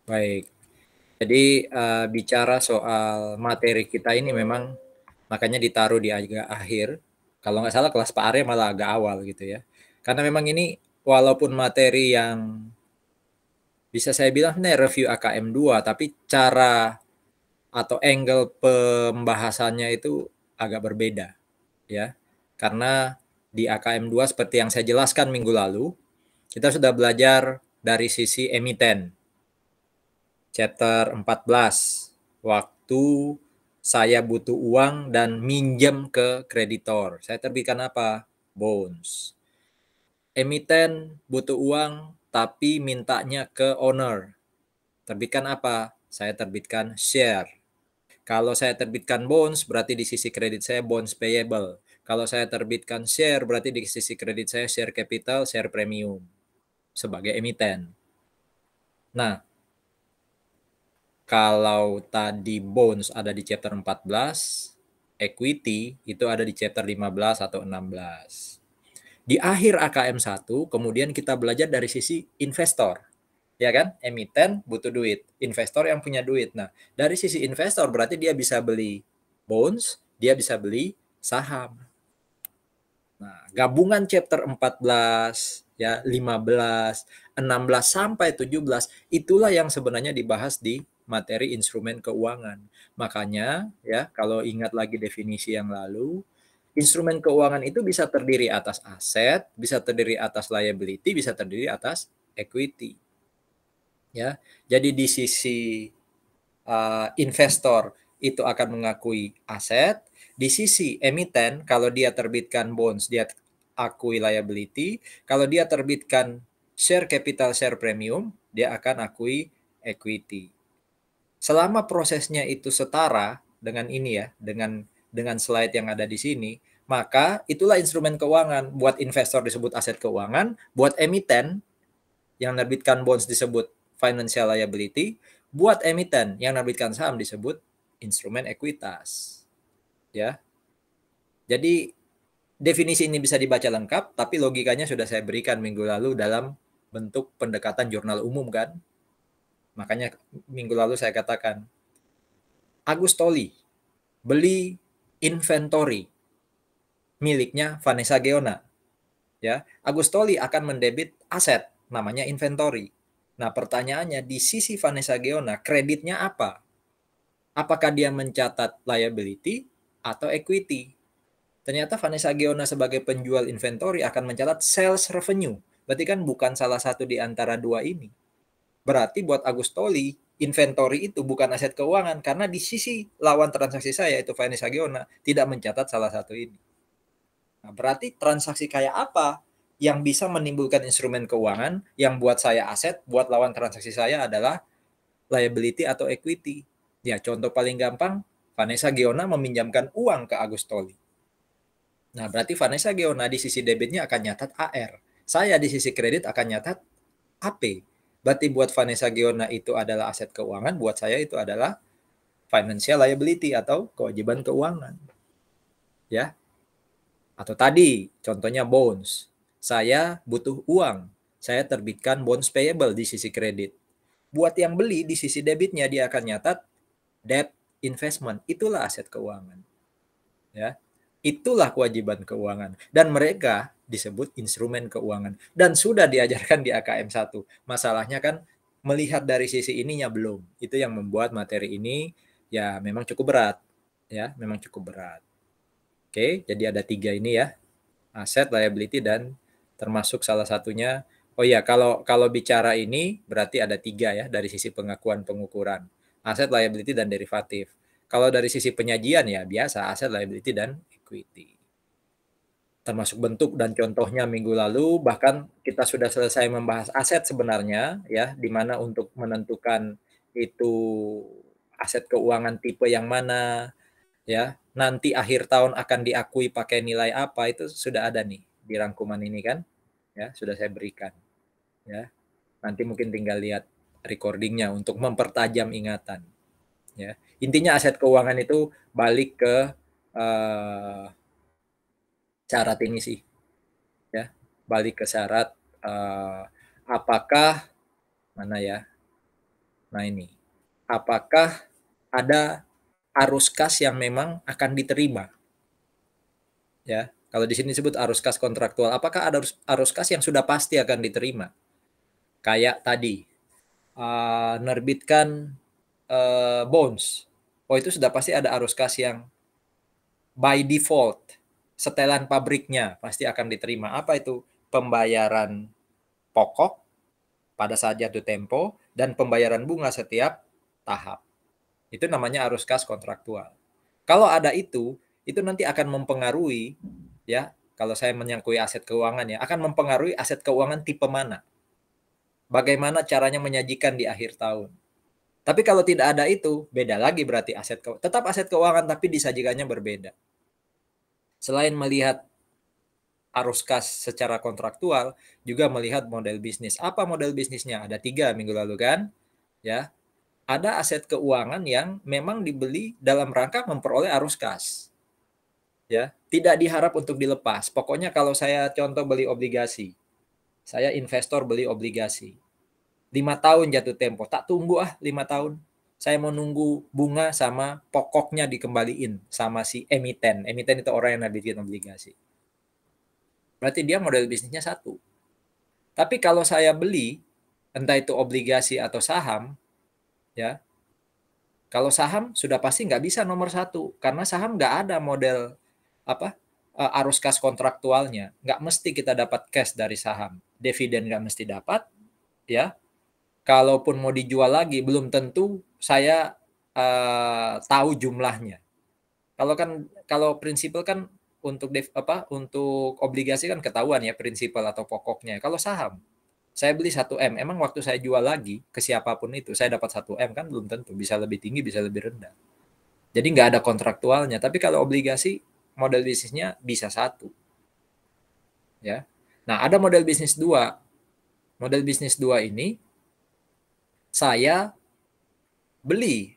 Baik. Jadi bicara soal materi kita ini memang makanya ditaruh di agak akhir. Kalau nggak salah kelas Pak Arya malah agak awal gitu ya. Karena memang ini walaupun materi yang bisa saya bilang sebenarnya review AKM 2, tapi cara atau angle pembahasannya itu agak berbeda ya. Karena di AKM 2 seperti yang saya jelaskan minggu lalu, kita sudah belajar dari sisi emiten. Chapter 14. Waktu saya butuh uang dan minjem ke kreditor. Saya terbitkan apa? Bonds. Emiten butuh uang tapi mintanya ke owner. Terbitkan apa? Saya terbitkan share. Kalau saya terbitkan bonds, berarti di sisi kredit saya bonds payable. Kalau saya terbitkan share, berarti di sisi kredit saya share capital, share premium sebagai emiten. Nah, kalau tadi bonds ada di chapter 14, equity itu ada di chapter 15 atau 16. Di akhir AKM 1, kemudian kita belajar dari sisi investor. Ya kan? Emiten butuh duit, investor yang punya duit. Nah, dari sisi investor berarti dia bisa beli bonds, dia bisa beli saham. Nah, gabungan chapter 14, ya, 15, 16 sampai 17 itulah yang sebenarnya dibahas di materi instrumen keuangan. Makanya, ya, kalau ingat lagi definisi yang lalu, instrumen keuangan itu bisa terdiri atas aset, bisa terdiri atas liability, bisa terdiri atas equity. Ya. Jadi di sisi investor itu akan mengakui aset, di sisi emiten kalau dia terbitkan bonds dia akui liability, kalau dia terbitkan share capital, share premium, dia akan akui equity. Selama prosesnya itu setara dengan ini ya, dengan slide yang ada di sini, maka itulah instrumen keuangan. Buat investor disebut aset keuangan, buat emiten yang menerbitkan bonds disebut financial liability, buat emiten yang menerbitkan saham disebut instrumen ekuitas. Ya. Jadi definisi ini bisa dibaca lengkap, tapi logikanya sudah saya berikan minggu lalu dalam bentuk pendekatan jurnal umum kan. Makanya minggu lalu saya katakan, Agustoli beli inventory miliknya Vanessa Geona. Ya, Agustoli akan mendebit aset namanya inventory. Nah, pertanyaannya di sisi Vanessa Geona, kreditnya apa? Apakah dia mencatat liability atau equity? Ternyata Vanessa Geona sebagai penjual inventory akan mencatat sales revenue. Berarti kan bukan salah satu di antara dua ini. Berarti buat Agustoli, inventory itu bukan aset keuangan karena di sisi lawan transaksi saya itu Vanessa Geona tidak mencatat salah satu ini. Nah, berarti transaksi kayak apa yang bisa menimbulkan instrumen keuangan yang buat saya aset, buat lawan transaksi saya adalah liability atau equity. Ya, contoh paling gampang, Vanessa Geona meminjamkan uang ke Agustoli. Nah, berarti Vanessa Geona di sisi debitnya akan nyatat AR. Saya di sisi kredit akan nyatat AP. Berarti buat Vanessa Geona itu adalah aset keuangan, buat saya itu adalah financial liability atau kewajiban keuangan. Ya. Atau tadi, contohnya bonds. Saya butuh uang. Saya terbitkan bonds payable di sisi kredit. Buat yang beli di sisi debitnya dia akan nyatat debt investment. Itulah aset keuangan. Ya. Itulah kewajiban keuangan. Dan mereka disebut instrumen keuangan. Dan sudah diajarkan di AKM 1. Masalahnya kan melihat dari sisi ininya belum. Itu yang membuat materi ini ya memang cukup berat. Ya, memang cukup berat. Oke, jadi ada 3 ini ya. Aset, liability, dan termasuk salah satunya, oh ya, kalau kalau bicara ini berarti ada 3 ya dari sisi pengakuan pengukuran. Aset, liability, dan derivatif. Kalau dari sisi penyajian ya biasa aset, liability, dan equity. Termasuk bentuk dan contohnya minggu lalu, bahkan kita sudah selesai membahas aset sebenarnya ya, di mana untuk menentukan itu aset keuangan tipe yang mana, ya, nanti akhir tahun akan diakui pakai nilai apa, itu sudah ada nih di rangkuman ini kan, ya, sudah saya berikan, ya. Nanti mungkin tinggal lihat recordingnya untuk mempertajam ingatan, ya. Intinya aset keuangan itu balik ke syarat ini sih, ya, balik ke syarat apakah mana ya Nah ini, apakah ada arus kas yang memang akan diterima? Ya, kalau di sini disebut arus kas kontraktual, apakah ada arus kas yang sudah pasti akan diterima? Kayak tadi, nerbitkan bonds. Oh itu sudah pasti ada arus kas yang by default, setelan pabriknya pasti akan diterima. Apa itu? Pembayaran pokok pada saat jatuh tempo dan pembayaran bunga setiap tahap. Itu namanya arus kas kontraktual. Kalau ada itu nanti akan mempengaruhi, ya, kalau saya menyangkui aset keuangan ya, akan mempengaruhi aset keuangan tipe mana. Bagaimana caranya menyajikan di akhir tahun. Tapi kalau tidak ada itu, beda lagi berarti aset keuangan. Tetap aset keuangan tapi disajikannya berbeda. Selain melihat arus kas secara kontraktual, juga melihat model bisnis. Apa model bisnisnya? Ada 3 minggu lalu kan? Ya, ada aset keuangan yang memang dibeli dalam rangka memperoleh arus kas. Ya, tidak diharap untuk dilepas. Pokoknya kalau saya contoh beli obligasi, saya investor beli obligasi. 5 tahun jatuh tempo, tak tunggu 5 tahun. Saya mau nunggu bunga sama pokoknya dikembaliin sama si emiten. Emiten itu orang yang nerbitin obligasi. Berarti dia model bisnisnya satu. Tapi kalau saya beli, entah itu obligasi atau saham, ya, kalau saham sudah pasti nggak bisa nomor satu. Karena saham nggak ada model apa arus kas kontraktualnya. Nggak mesti kita dapat cash dari saham. Dividen nggak mesti dapat, ya. Kalaupun mau dijual lagi, belum tentu saya tahu jumlahnya. Kalau prinsipal kan untuk obligasi kan ketahuan ya prinsipal atau pokoknya. Kalau saham, saya beli 1M, emang waktu saya jual lagi ke siapapun itu, saya dapat 1M kan belum tentu, bisa lebih tinggi, bisa lebih rendah. Jadi nggak ada kontraktualnya. Tapi kalau obligasi, model bisnisnya bisa satu. Ya. Nah, ada model bisnis dua. Model bisnis dua ini, saya beli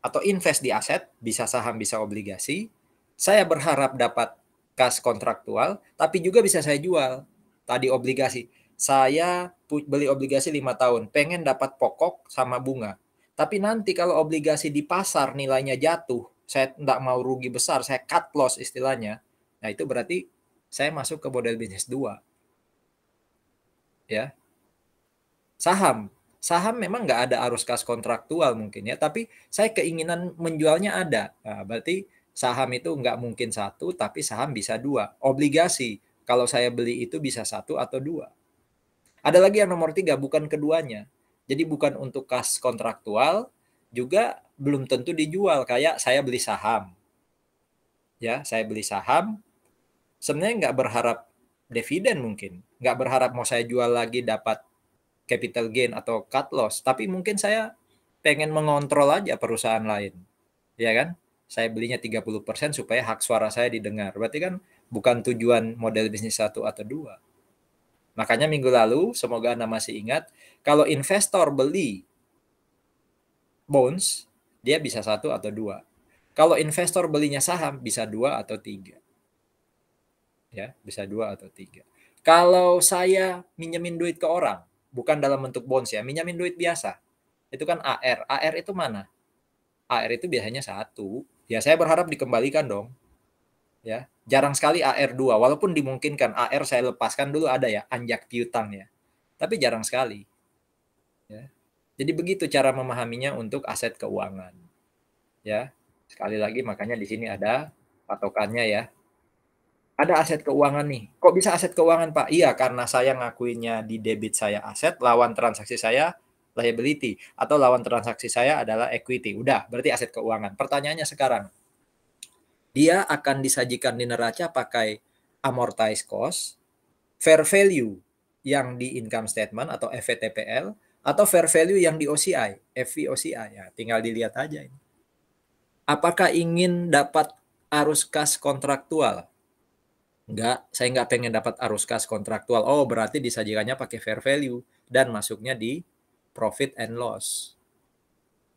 atau invest di aset, bisa saham, bisa obligasi. Saya berharap dapat kas kontraktual, tapi juga bisa saya jual. Tadi obligasi. Saya beli obligasi 5 tahun, pengen dapat pokok sama bunga. Tapi nanti kalau obligasi di pasar nilainya jatuh, saya tidak mau rugi besar, saya cut loss istilahnya. Nah itu berarti saya masuk ke model bisnis 2. Ya. Saham. Saham memang nggak ada arus kas kontraktual mungkin ya, tapi saya keinginan menjualnya ada. Nah, berarti saham itu nggak mungkin satu, tapi saham bisa dua. Obligasi, kalau saya beli itu bisa satu atau dua. Ada lagi yang nomor 3, bukan keduanya. Jadi bukan untuk kas kontraktual, juga belum tentu dijual. Kayak saya beli saham. Ya, saya beli saham, sebenarnya nggak berharap dividen mungkin. Nggak berharap mau saya jual lagi dapat capital gain atau cut loss, tapi mungkin saya pengen mengontrol aja perusahaan lain. Ya kan? Saya belinya 30% supaya hak suara saya didengar. Berarti kan bukan tujuan model bisnis satu atau dua. Makanya minggu lalu, semoga Anda masih ingat, kalau investor beli bonds, dia bisa satu atau dua. Kalau investor belinya saham, bisa dua atau tiga. Ya, bisa dua atau tiga. Kalau saya minjemin duit ke orang, bukan dalam bentuk bonds ya, minjemin duit biasa. Itu kan AR. AR itu mana? AR itu biasanya satu. Ya saya berharap dikembalikan dong. Ya, jarang sekali AR2. Walaupun dimungkinkan AR saya lepaskan dulu ada ya, anjak piutang ya. Tapi jarang sekali. Ya. Jadi begitu cara memahaminya untuk aset keuangan. Ya. Sekali lagi makanya di sini ada patokannya ya. Ada aset keuangan nih. Kok bisa aset keuangan, Pak? Iya, karena saya ngakuinnya di debit saya aset, lawan transaksi saya liability. Atau lawan transaksi saya adalah equity. Udah, berarti aset keuangan. Pertanyaannya sekarang, dia akan disajikan di neraca pakai amortized cost, fair value yang di income statement atau FVTPL, atau fair value yang di OCI, FVOCI. Ya, tinggal dilihat aja ini. Apakah ingin dapat arus kas kontraktual? Enggak, saya nggak pengen dapat arus kas kontraktual. Oh, berarti disajikannya pakai fair value dan masuknya di profit and loss.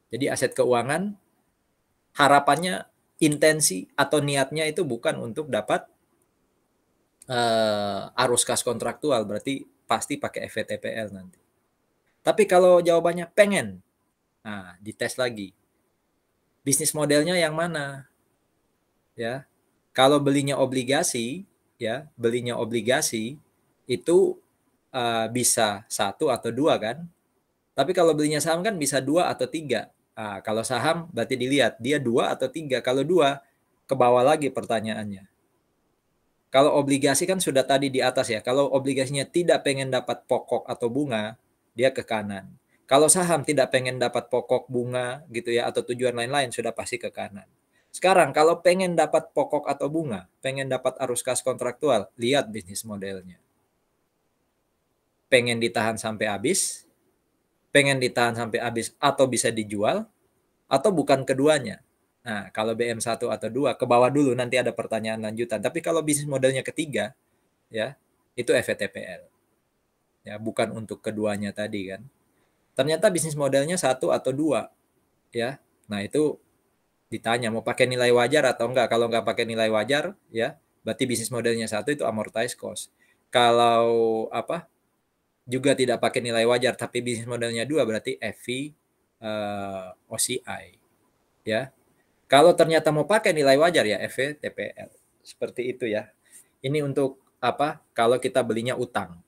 Jadi aset keuangan harapannya intensi atau niatnya itu bukan untuk dapat arus kas kontraktual, berarti pasti pakai FVTPL nanti. Tapi kalau jawabannya pengen, Nah, dites lagi. Bisnis modelnya yang mana? Ya. Kalau belinya obligasi, ya, belinya obligasi itu bisa satu atau dua kan? Tapi kalau belinya saham kan bisa dua atau tiga. Nah, kalau saham berarti dilihat dia dua atau tiga. Kalau dua, ke bawah lagi pertanyaannya. Kalau obligasi kan sudah tadi di atas ya. Kalau obligasinya tidak pengen dapat pokok atau bunga, dia ke kanan. Kalau saham tidak pengen dapat pokok bunga gitu ya atau tujuan lain-lain sudah pasti ke kanan. Sekarang kalau pengen dapat pokok atau bunga, pengen dapat arus kas kontraktual, lihat bisnis modelnya. Pengen ditahan sampai habis, pengen ditahan sampai habis atau bisa dijual, atau bukan keduanya. Nah, kalau BM1 atau 2 ke bawah dulu nanti ada pertanyaan lanjutan. Tapi kalau bisnis modelnya ketiga, ya, itu FVTPL. Ya, bukan untuk keduanya tadi kan. Ternyata bisnis modelnya satu atau dua, ya. Nah, itu ditanya mau pakai nilai wajar atau enggak. Kalau enggak pakai nilai wajar, ya, berarti bisnis modelnya satu itu amortized cost. Kalau apa? Juga tidak pakai nilai wajar tapi bisnis modelnya dua berarti FV OCI, ya. Kalau ternyata mau pakai nilai wajar ya FVTPL. Seperti itu ya. Ini untuk apa? Kalau kita belinya utang,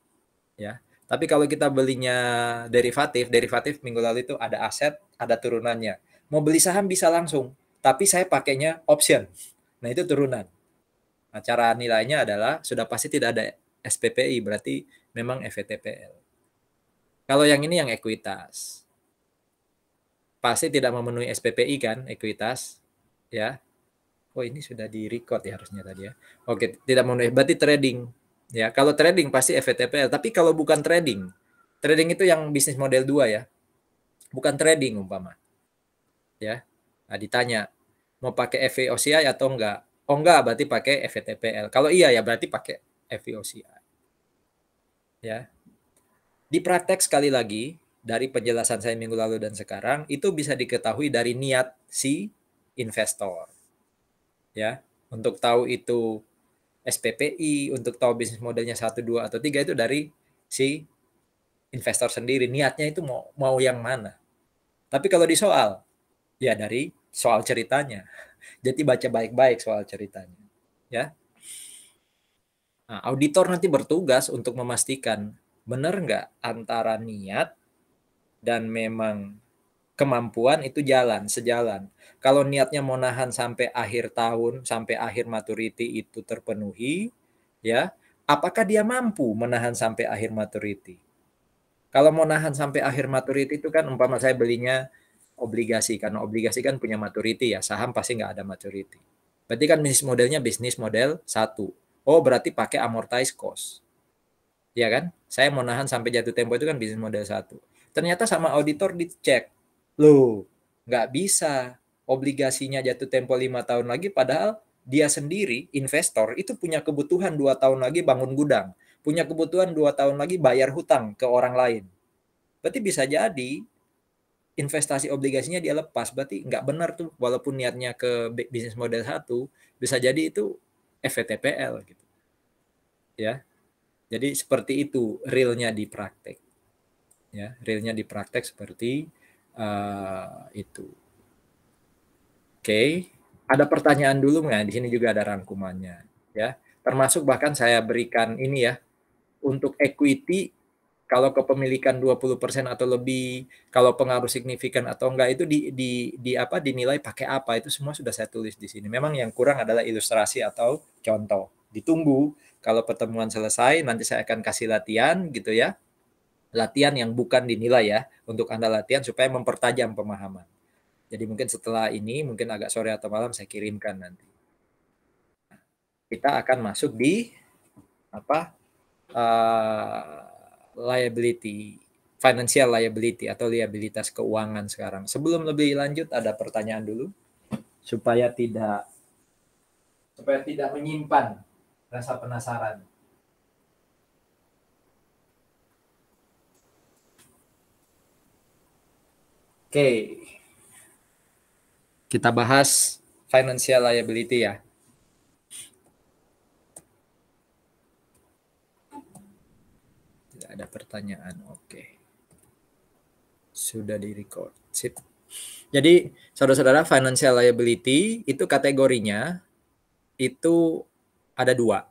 ya. Tapi kalau kita belinya derivatif, derivatif minggu lalu itu ada aset, ada turunannya. Mau beli saham bisa langsung, tapi saya pakainya option. Nah, itu turunan. Nah, cara nilainya adalah sudah pasti tidak ada SPPI, berarti memang FVTPL. Kalau yang ini yang ekuitas. Pasti tidak memenuhi SPPI kan, ekuitas, ya. Oh, ini sudah di-record ya harusnya tadi ya. Oke, tidak memenuhi. Berarti trading. Ya, kalau trading pasti FVTPL. Tapi kalau bukan trading, trading itu yang bisnis model 2 ya. Bukan trading umpama. Ya. Nah, ditanya, mau pakai FVOCI atau enggak? Oh enggak, berarti pakai FVTPL. Kalau iya ya berarti pakai FVOCI. Ya. Di praktek sekali lagi, dari penjelasan saya minggu lalu dan sekarang, itu bisa diketahui dari niat si investor. Ya, untuk tahu itu SPPI, untuk tahu bisnis modelnya 1, 2, atau 3 itu dari si investor sendiri. Niatnya itu mau yang mana. Tapi kalau di soal, ya dari soal ceritanya. Jadi baca baik-baik soal ceritanya. Ya. Nah, auditor nanti bertugas untuk memastikan benar nggak antara niat dan memang kemampuan itu sejalan. Kalau niatnya mau nahan sampai akhir tahun, sampai akhir maturity itu terpenuhi, ya, apakah dia mampu menahan sampai akhir maturity? Kalau mau nahan sampai akhir maturity itu kan umpama saya belinya obligasi, karena obligasi kan punya maturity ya, saham pasti nggak ada maturity. Berarti kan bisnis modelnya bisnis model 1. Oh, berarti pakai amortized cost. Ya kan? Saya mau nahan sampai jatuh tempo itu kan bisnis model 1. Ternyata sama auditor dicek. Loh, nggak bisa. Obligasinya jatuh tempo 5 tahun lagi, padahal dia sendiri, investor, itu punya kebutuhan 2 tahun lagi bangun gudang. Punya kebutuhan 2 tahun lagi bayar hutang ke orang lain. Berarti bisa jadi investasi obligasinya dia lepas. Berarti nggak benar tuh, walaupun niatnya ke bisnis model 1, bisa jadi itu FVTPL gitu. Ya. Jadi seperti itu realnya di praktek. Ya, realnya di praktek seperti itu. Oke, ada pertanyaan dulu nggak? Di sini juga ada rangkumannya, ya. Termasuk bahkan saya berikan ini ya, untuk equity kalau kepemilikan 20% atau lebih, kalau pengaruh signifikan atau enggak itu di apa dinilai pakai apa, itu semua sudah saya tulis di sini. Memang yang kurang adalah ilustrasi atau contoh. Ditunggu kalau pertemuan selesai nanti saya akan kasih latihan gitu ya. Latihan yang bukan dinilai ya, untuk Anda latihan supaya mempertajam pemahaman. Jadi mungkin setelah ini, mungkin agak sore atau malam saya kirimkan nanti. Kita akan masuk di apa liability, financial liability atau liabilitas keuangan sekarang. Sebelum lebih lanjut ada pertanyaan dulu supaya tidak menyimpan rasa penasaran. Oke, kita bahas financial liability ya. Tidak ada pertanyaan. Oke. Sudah di record. Sip. Jadi, saudara-saudara, financial liability itu kategorinya itu ada 2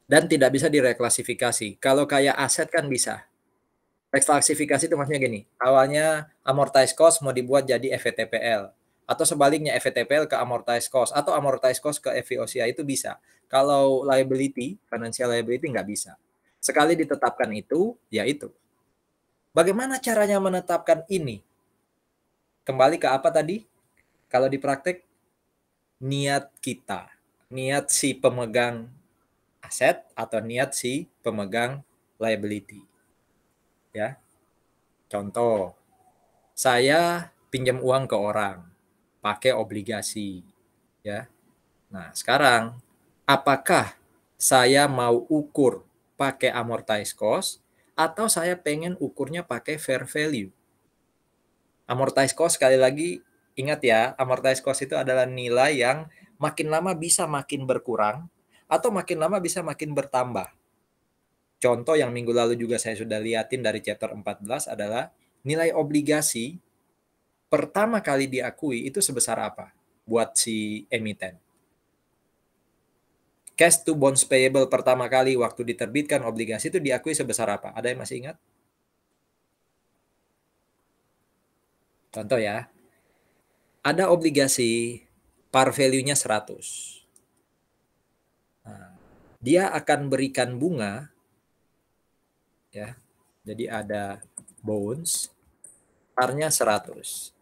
dan tidak bisa direklasifikasi. Kalau kayak aset kan bisa. Reklasifikasi itu maksudnya gini, awalnya amortized cost mau dibuat jadi FVTPL, atau sebaliknya FVTPL ke amortized cost, atau amortized cost ke FVOCI itu bisa. Kalau liability, financial liability nggak bisa. Sekali ditetapkan itu, ya itu. Bagaimana caranya menetapkan ini? Kembali ke apa tadi? Kalau di praktek, niat kita. Niat si pemegang aset atau niat si pemegang liability. Ya, contoh, saya pinjam uang ke orang, pakai obligasi, ya. Nah, sekarang apakah saya mau ukur pakai amortized cost atau saya pengen ukurnya pakai fair value? Amortized cost sekali lagi ingat ya, amortized cost itu adalah nilai yang makin lama bisa makin berkurang atau makin lama bisa makin bertambah. Contoh yang minggu lalu juga saya sudah liatin dari chapter 14 adalah nilai obligasi pertama kali diakui itu sebesar apa buat si emiten. Cash to bonds payable pertama kali waktu diterbitkan obligasi itu diakui sebesar apa? Ada yang masih ingat? Contoh ya, ada obligasi par value-nya 100. Nah, dia akan berikan bunga, ya. Jadi ada bonds, par-nya 100.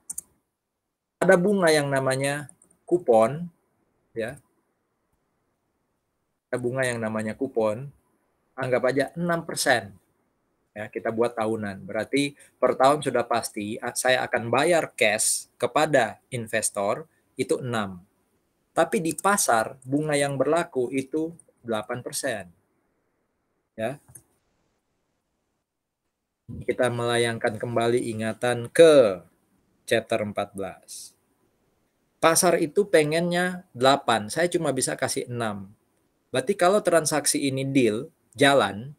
Ada bunga yang namanya kupon, ya. Ada bunga yang namanya kupon, anggap aja 6%. Ya, kita buat tahunan. Berarti per tahun sudah pasti saya akan bayar cash kepada investor itu 6. Tapi di pasar bunga yang berlaku itu 8%. Ya. Kita melayangkan kembali ingatan ke chapter 14. Pasar itu pengennya 8, saya cuma bisa kasih 6. Berarti kalau transaksi ini deal, jalan,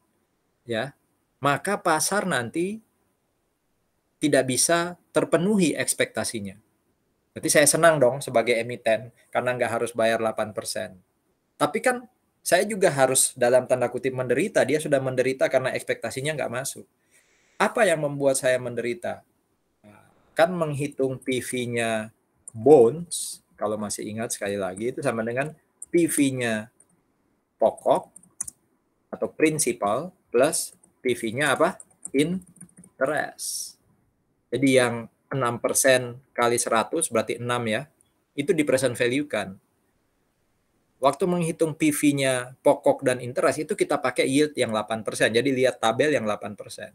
ya, maka pasar nanti tidak bisa terpenuhi ekspektasinya. Berarti saya senang dong sebagai emiten karena nggak harus bayar 8%. Tapi kan saya juga harus dalam tanda kutip menderita. Dia sudah menderita karena ekspektasinya nggak masuk. Apa yang membuat saya menderita? Kan menghitung PV-nya bonds, kalau masih ingat sekali lagi, itu sama dengan PV-nya pokok atau principal plus PV-nya apa? Interest. Jadi yang 6% kali 100 berarti 6 ya. Itu di present value kan. Waktu menghitung PV-nya pokok dan interest itu kita pakai yield yang 8%. Jadi lihat tabel yang 8%.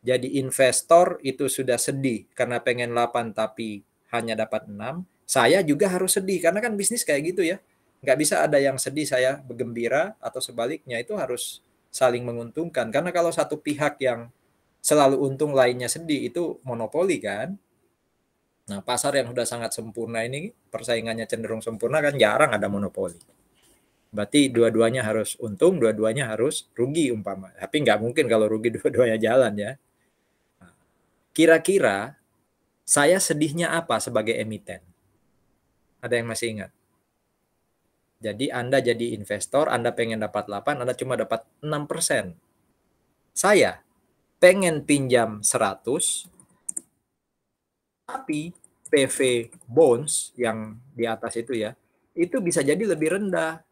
Jadi investor itu sudah sedih karena pengen 8 tapi hanya dapat 6. Saya juga harus sedih karena kan bisnis kayak gitu ya. Nggak bisa ada yang sedih saya bergembira atau sebaliknya, itu harus saling menguntungkan. Karena kalau satu pihak yang selalu untung lainnya sedih itu monopoli kan. Nah, pasar yang sudah sangat sempurna ini persaingannya cenderung sempurna kan jarang ada monopoli. Berarti dua-duanya harus untung, dua-duanya harus rugi umpama. Tapi nggak mungkin kalau rugi dua-duanya jalan ya. Kira-kira saya sedihnya apa sebagai emiten? Ada yang masih ingat? Jadi Anda jadi investor, Anda pengen dapat 8, Anda cuma dapat 6%. Saya pengen pinjam 100, tapi PV bonds yang di atas itu ya, itu bisa jadi lebih rendah.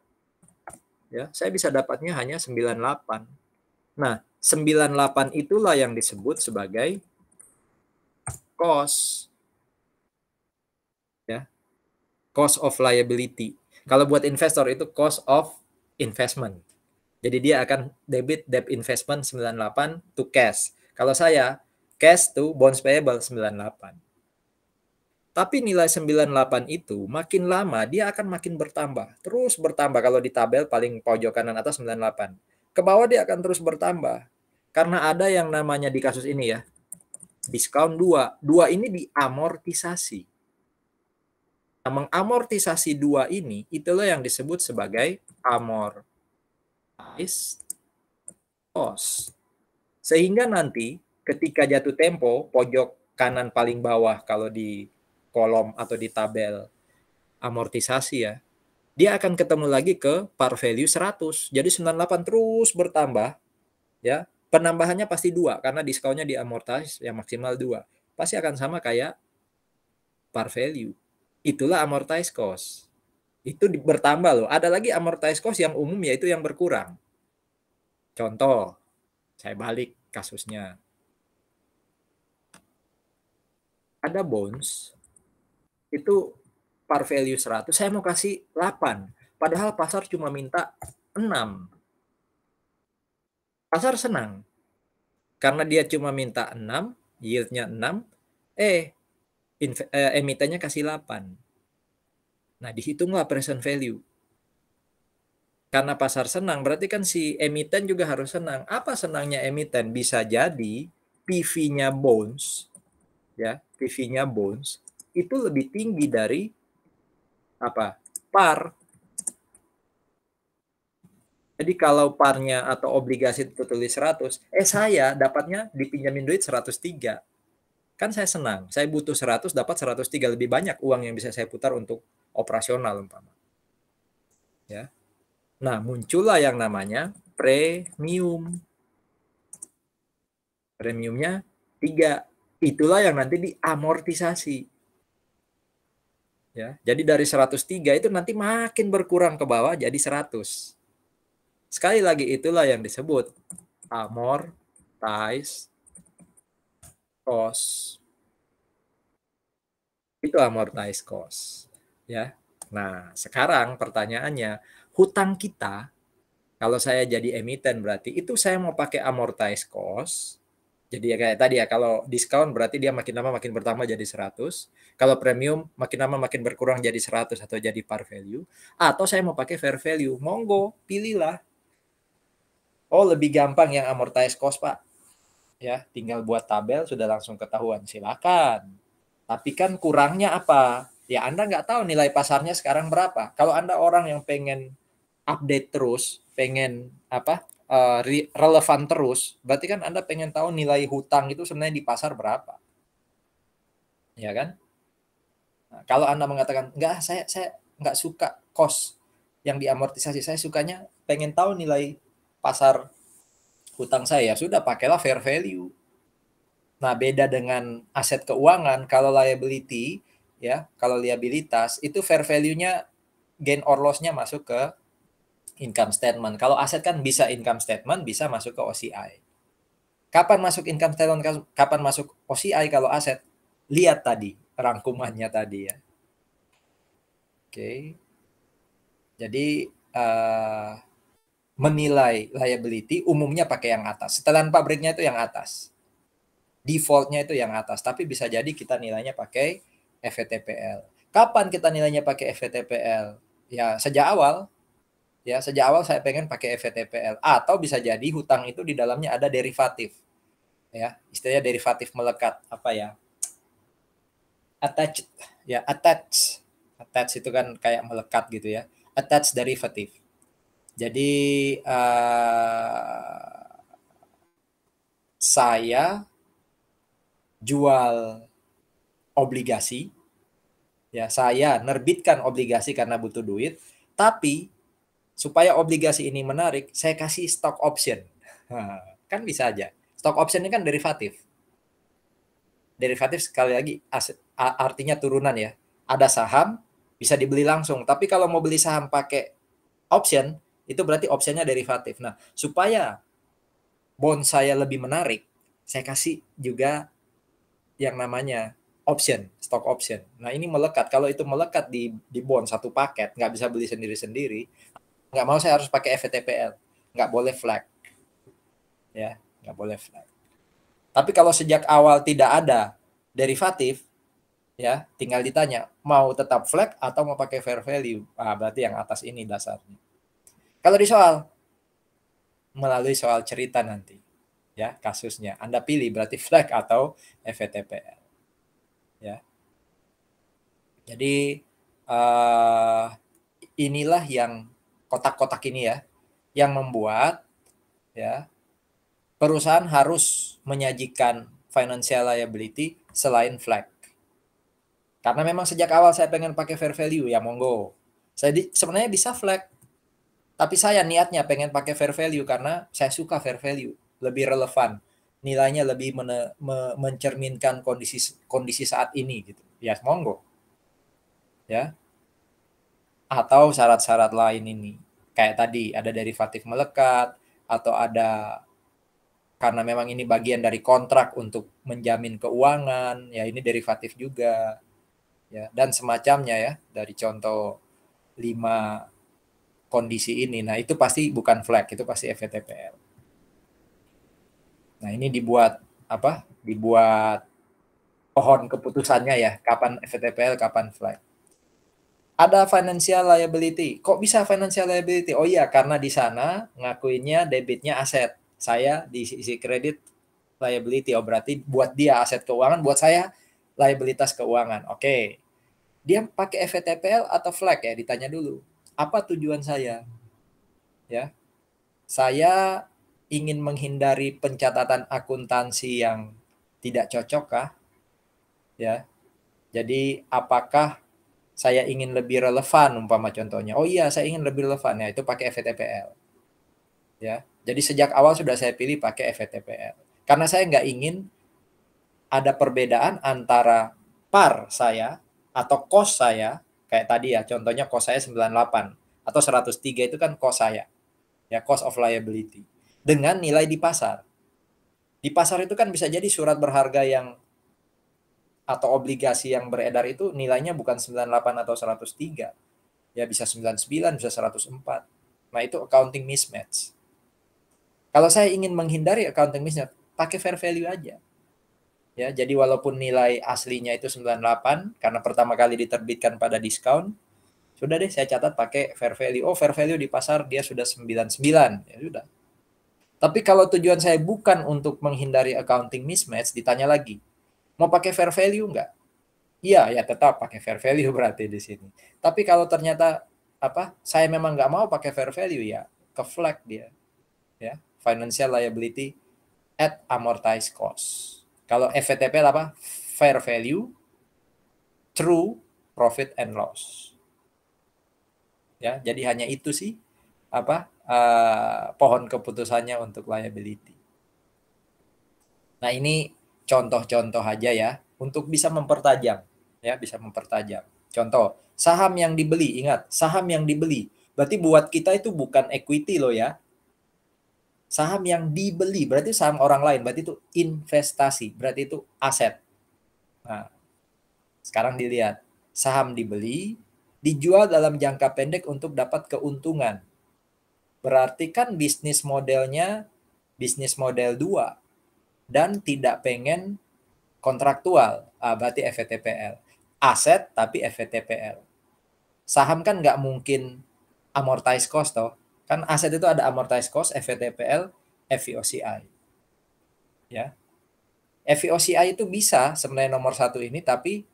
Ya, saya bisa dapatnya hanya 98. Nah, 98 itulah yang disebut sebagai cost. Ya, cost of liability. Kalau buat investor itu cost of investment. Jadi dia akan debit debt investment 98 to cash. Kalau saya cash to bonds payable 98. Tapi nilai 98 itu makin lama dia akan makin bertambah. Terus bertambah kalau di tabel paling pojok kanan atas 98. Ke bawah dia akan terus bertambah. Karena ada yang namanya di kasus ini ya, diskon 2. 2 ini diamortisasi. Nah, mengamortisasi 2 ini itulah yang disebut sebagai amortized cost. Sehingga nanti ketika jatuh tempo pojok kanan paling bawah kalau di kolom atau di tabel amortisasi ya, dia akan ketemu lagi ke par value 100. Jadi 98 terus bertambah ya. Penambahannya pasti 2 karena diskonnya di amortize yang maksimal 2. Pasti akan sama kayak par value. Itulah amortize cost. Itu bertambah loh. Ada lagi amortize cost yang umum yaitu yang berkurang. Contoh, saya balik kasusnya. Ada bonds itu par value 100, saya mau kasih 8. Padahal pasar cuma minta 6. Pasar senang. Karena dia cuma minta 6, yieldnya 6, emitennya kasih 8. Nah, dihitunglah present value. Karena pasar senang, berarti kan si emiten juga harus senang. Apa senangnya emiten? Bisa jadi PV-nya bonds, ya, PV-nya bonds itu lebih tinggi dari apa? Par. Jadi kalau parnya atau obligasi itu tulis 100, saya dapatnya dipinjamin duit 103. Kan saya senang, saya butuh 100 dapat 103, lebih banyak uang yang bisa saya putar untuk operasional umpama. Ya. Nah, muncullah yang namanya premium. Premiumnya 3. Itulah yang nanti diamortisasi. Ya. Jadi dari 103 itu nanti makin berkurang ke bawah jadi 100. Sekali lagi itulah yang disebut amortize cost. Itu amortize cost. Ya. Nah, sekarang pertanyaannya, hutang kita kalau saya jadi emiten berarti itu saya mau pakai amortize cost. Jadi ya kayak tadi ya, kalau diskon berarti dia makin lama makin bertambah jadi 100. Kalau premium makin lama makin berkurang jadi 100 atau jadi par value. Atau saya mau pakai fair value. Monggo, pilihlah. Oh, lebih gampang yang amortize cost, Pak. Ya, tinggal buat tabel sudah langsung ketahuan. Silakan. Tapi kan kurangnya apa? Ya Anda nggak tahu nilai pasarnya sekarang berapa. Kalau Anda orang yang pengen update terus, pengen apa? Relevan terus, berarti kan Anda pengen tahu nilai hutang itu sebenarnya di pasar berapa. Ya kan? Nah, kalau Anda mengatakan, enggak, saya nggak suka cost yang diamortisasi, saya sukanya pengen tahu nilai pasar hutang saya, ya sudah pakailah fair value. Nah, beda dengan aset keuangan, kalau liability, ya, kalau liabilitas, itu fair value-nya gain or loss-nya masuk ke income statement. Kalau aset kan bisa income statement, bisa masuk ke OCI. Kapan masuk income statement, kapan masuk OCI kalau aset? Lihat tadi, rangkumannya tadi ya. Oke. Jadi, menilai liability umumnya pakai yang atas. Setelan pabriknya itu yang atas. Default-nya itu yang atas, tapi bisa jadi kita nilainya pakai FVTPL. Kapan kita nilainya pakai FVTPL? Ya, sejak awal. Ya, sejak awal saya pengen pakai FVTPL. Atau bisa jadi hutang itu di dalamnya ada derivatif. Ya, istilahnya derivatif melekat. Apa ya? Attached. Ya, attach. Attach itu kan kayak melekat gitu ya. Attach derivatif. Jadi, saya jual obligasi, ya saya nerbitkan obligasi karena butuh duit, tapi supaya obligasi ini menarik, saya kasih stock option. Kan bisa aja. Stock option ini kan derivatif. Derivatif sekali lagi artinya turunan ya. Ada saham bisa dibeli langsung, tapi kalau mau beli saham pakai option, itu berarti optionnya derivatif. Nah, supaya bond saya lebih menarik, saya kasih juga yang namanya option, stock option. Nah, ini melekat. Kalau itu melekat di bond satu paket, nggak bisa beli sendiri-sendiri, nggak mau saya harus pakai FVTPL. Nggak boleh flag. Ya, nggak boleh flag. Tapi kalau sejak awal tidak ada derivatif, ya tinggal ditanya, mau tetap flag atau mau pakai fair value. Berarti yang atas ini dasarnya. Kalau di soal, melalui soal cerita nanti, ya kasusnya. Anda pilih berarti flag atau FVTPL. Ya. Jadi inilah yang kotak-kotak ini ya, yang membuat ya perusahaan harus menyajikan financial liability selain flag. Karena memang sejak awal saya pengen pakai fair value, ya monggo. Sebenarnya bisa flag, tapi saya niatnya pengen pakai fair value karena saya suka fair value, lebih relevan, nilainya lebih mencerminkan kondisi saat ini gitu. Ya monggo. Ya. Atau syarat-syarat lain ini. Kayak tadi ada derivatif melekat atau ada karena memang ini bagian dari kontrak untuk menjamin keuangan, ya ini derivatif juga. Ya, dan semacamnya ya dari contoh 5 kondisi ini. Nah, itu pasti bukan flag, itu pasti FVTPL. Nah, ini dibuat apa? Dibuat pohon keputusannya ya, kapan FVTPL, kapan flag. Ada financial liability. Kok bisa financial liability? Oh iya, karena di sana ngakuinnya debitnya aset. Saya di sisi kredit liability. Oh berarti buat dia aset keuangan, buat saya liabilitas keuangan. Oke. Dia pakai FVTPL atau flag ya? Ditanya dulu. Apa tujuan saya? Ya. Saya ingin menghindari pencatatan akuntansi yang tidak cocok kah? Ya. Jadi apakah saya ingin lebih relevan umpama contohnya. Oh iya, saya ingin lebih relevan ya, itu pakai FVTPL. Ya. Jadi sejak awal sudah saya pilih pakai FVTPL. Karena saya nggak ingin ada perbedaan antara par saya atau cost saya, kayak tadi ya, contohnya cost saya 98 atau 103 itu kan cost saya. Ya, cost of liability. Dengan nilai di pasar. Di pasar itu kan bisa jadi surat berharga yang atau obligasi yang beredar itu nilainya bukan 98 atau 103. Ya bisa 99, bisa 104. Nah, itu accounting mismatch. Kalau saya ingin menghindari accounting mismatch, pakai fair value aja. Ya, jadi walaupun nilai aslinya itu 98 karena pertama kali diterbitkan pada diskon, sudah deh saya catat pakai fair value. Oh, fair value di pasar dia sudah 99. Ya sudah. Tapi kalau tujuan saya bukan untuk menghindari accounting mismatch, ditanya lagi, mau pakai fair value nggak? Iya, ya tetap pakai fair value berarti di sini. Tapi kalau ternyata apa, saya memang nggak mau pakai fair value ya, ke flag dia, ya, financial liability at amortized cost. Kalau FVTP apa? Fair value true profit and loss. Ya, jadi hanya itu sih apa pohon keputusannya untuk liability. Nah, ini contoh-contoh aja ya untuk bisa mempertajam, ya, bisa mempertajam. Contoh, saham yang dibeli, ingat, saham yang dibeli. Berarti buat kita itu bukan equity loh ya. Saham yang dibeli berarti saham orang lain, berarti itu investasi, berarti itu aset. Nah, sekarang dilihat, saham dibeli, dijual dalam jangka pendek untuk dapat keuntungan. Berarti kan bisnis modelnya bisnis model 2 dan tidak pengen kontraktual, berarti FVTPL. Aset tapi FVTPL. Saham kan nggak mungkin amortized cost toh. Kan aset itu ada amortized cost, FVTPL, FVOCI. Ya. FVOCI itu bisa sebenarnya nomor satu ini, tapi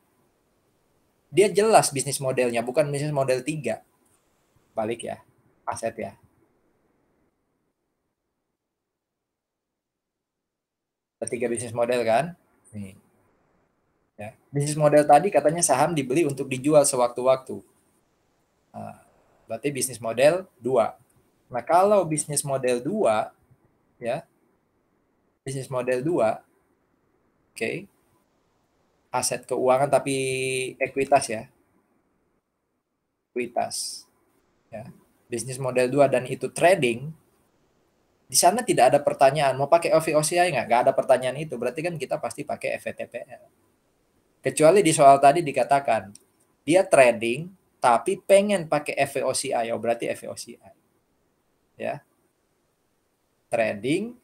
dia jelas bisnis modelnya, bukan bisnis model 3. Balik ya, aset ya. Ada 3 bisnis model kan? Nih. Ya. Bisnis model tadi katanya saham dibeli untuk dijual sewaktu-waktu. Nah, berarti bisnis model 2. Nah, kalau bisnis model 2, ya, bisnis model 2, oke, okay, aset keuangan tapi ekuitas ya, ekuitas. Ya. Bisnis model 2 dan itu trading, di sana tidak ada pertanyaan, mau pakai OVOCI nggak? Nggak ada pertanyaan itu, berarti kan kita pasti pakai FVTPL. Kecuali di soal tadi dikatakan, dia trading, tapi pengen pakai FVOCI, oh berarti FVOCI. Ya. Trading,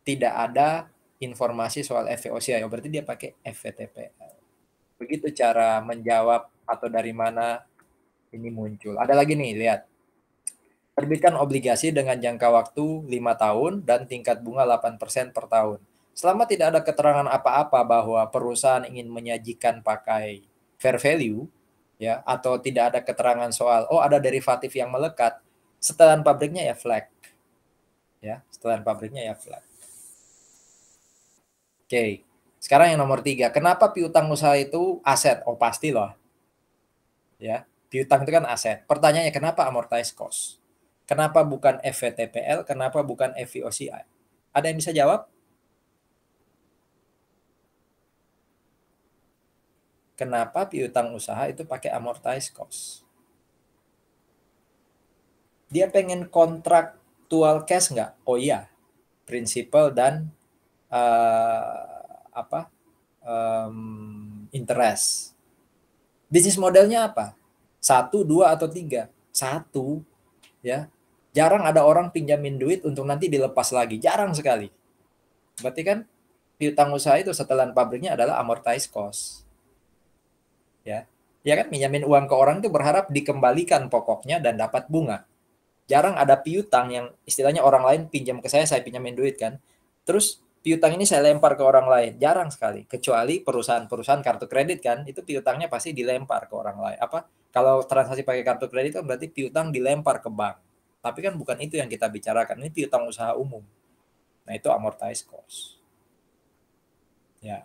tidak ada informasi soal FVOCI, oh berarti dia pakai FVTPL. Begitu cara menjawab atau dari mana ini muncul. Ada lagi nih, lihat. Terbitkan obligasi dengan jangka waktu 5 tahun dan tingkat bunga 8% per tahun. Selama tidak ada keterangan apa-apa bahwa perusahaan ingin menyajikan pakai fair value, ya, atau tidak ada keterangan soal, oh ada derivatif yang melekat, setelan pabriknya ya flag. Ya, setelan pabriknya ya flag. Oke, Sekarang yang nomor 3, kenapa piutang usaha itu aset? Oh pasti loh, ya. Piutang itu kan aset. Pertanyaannya kenapa amortized cost? Kenapa bukan FVTPL? Kenapa bukan FVOCI? Ada yang bisa jawab? Kenapa piutang usaha itu pakai amortized cost? Dia pengen kontraktual cash nggak? Oh iya, principal dan apa interest. Bisnis modelnya apa? Satu, dua, atau tiga? Satu, ya. Jarang ada orang pinjamin duit untuk nanti dilepas lagi. Jarang sekali. Berarti kan piutang usaha itu setelan pabriknya adalah amortized cost. Ya. Ya kan pinjamin uang ke orang itu berharap dikembalikan pokoknya dan dapat bunga. Jarang ada piutang yang istilahnya orang lain pinjam ke saya pinjamin duit kan. Terus piutang ini saya lempar ke orang lain. Jarang sekali. Kecuali perusahaan-perusahaan kartu kredit kan, itu piutangnya pasti dilempar ke orang lain. Apa? Kalau transaksi pakai kartu kredit kan berarti piutang dilempar ke bank. Tapi kan bukan itu yang kita bicarakan. Ini piutang usaha umum. Nah, itu amortized cost. Ya.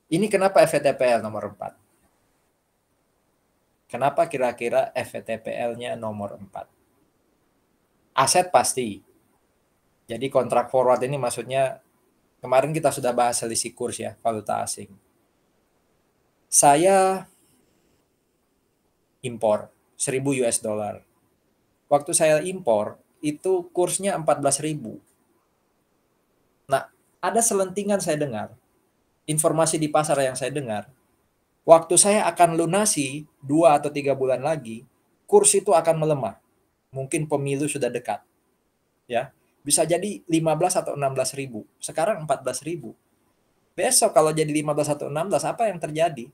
Ini kenapa FVTPL nomor 4? Kenapa kira-kira FVTPL-nya nomor 4? Aset pasti. Jadi kontrak forward ini maksudnya kemarin kita sudah bahas selisih kurs ya, valuta asing. Saya impor 1000 US dollar. Waktu saya impor itu kursnya 14.000. Nah, ada selentingan saya dengar, informasi di pasar yang saya dengar, waktu saya akan lunasi 2 atau 3 bulan lagi, kurs itu akan melemah. Mungkin pemilu sudah dekat. Ya. Bisa jadi 15 atau 16.000. Sekarang 14.000. Besok kalau jadi 15 atau 16, apa yang terjadi?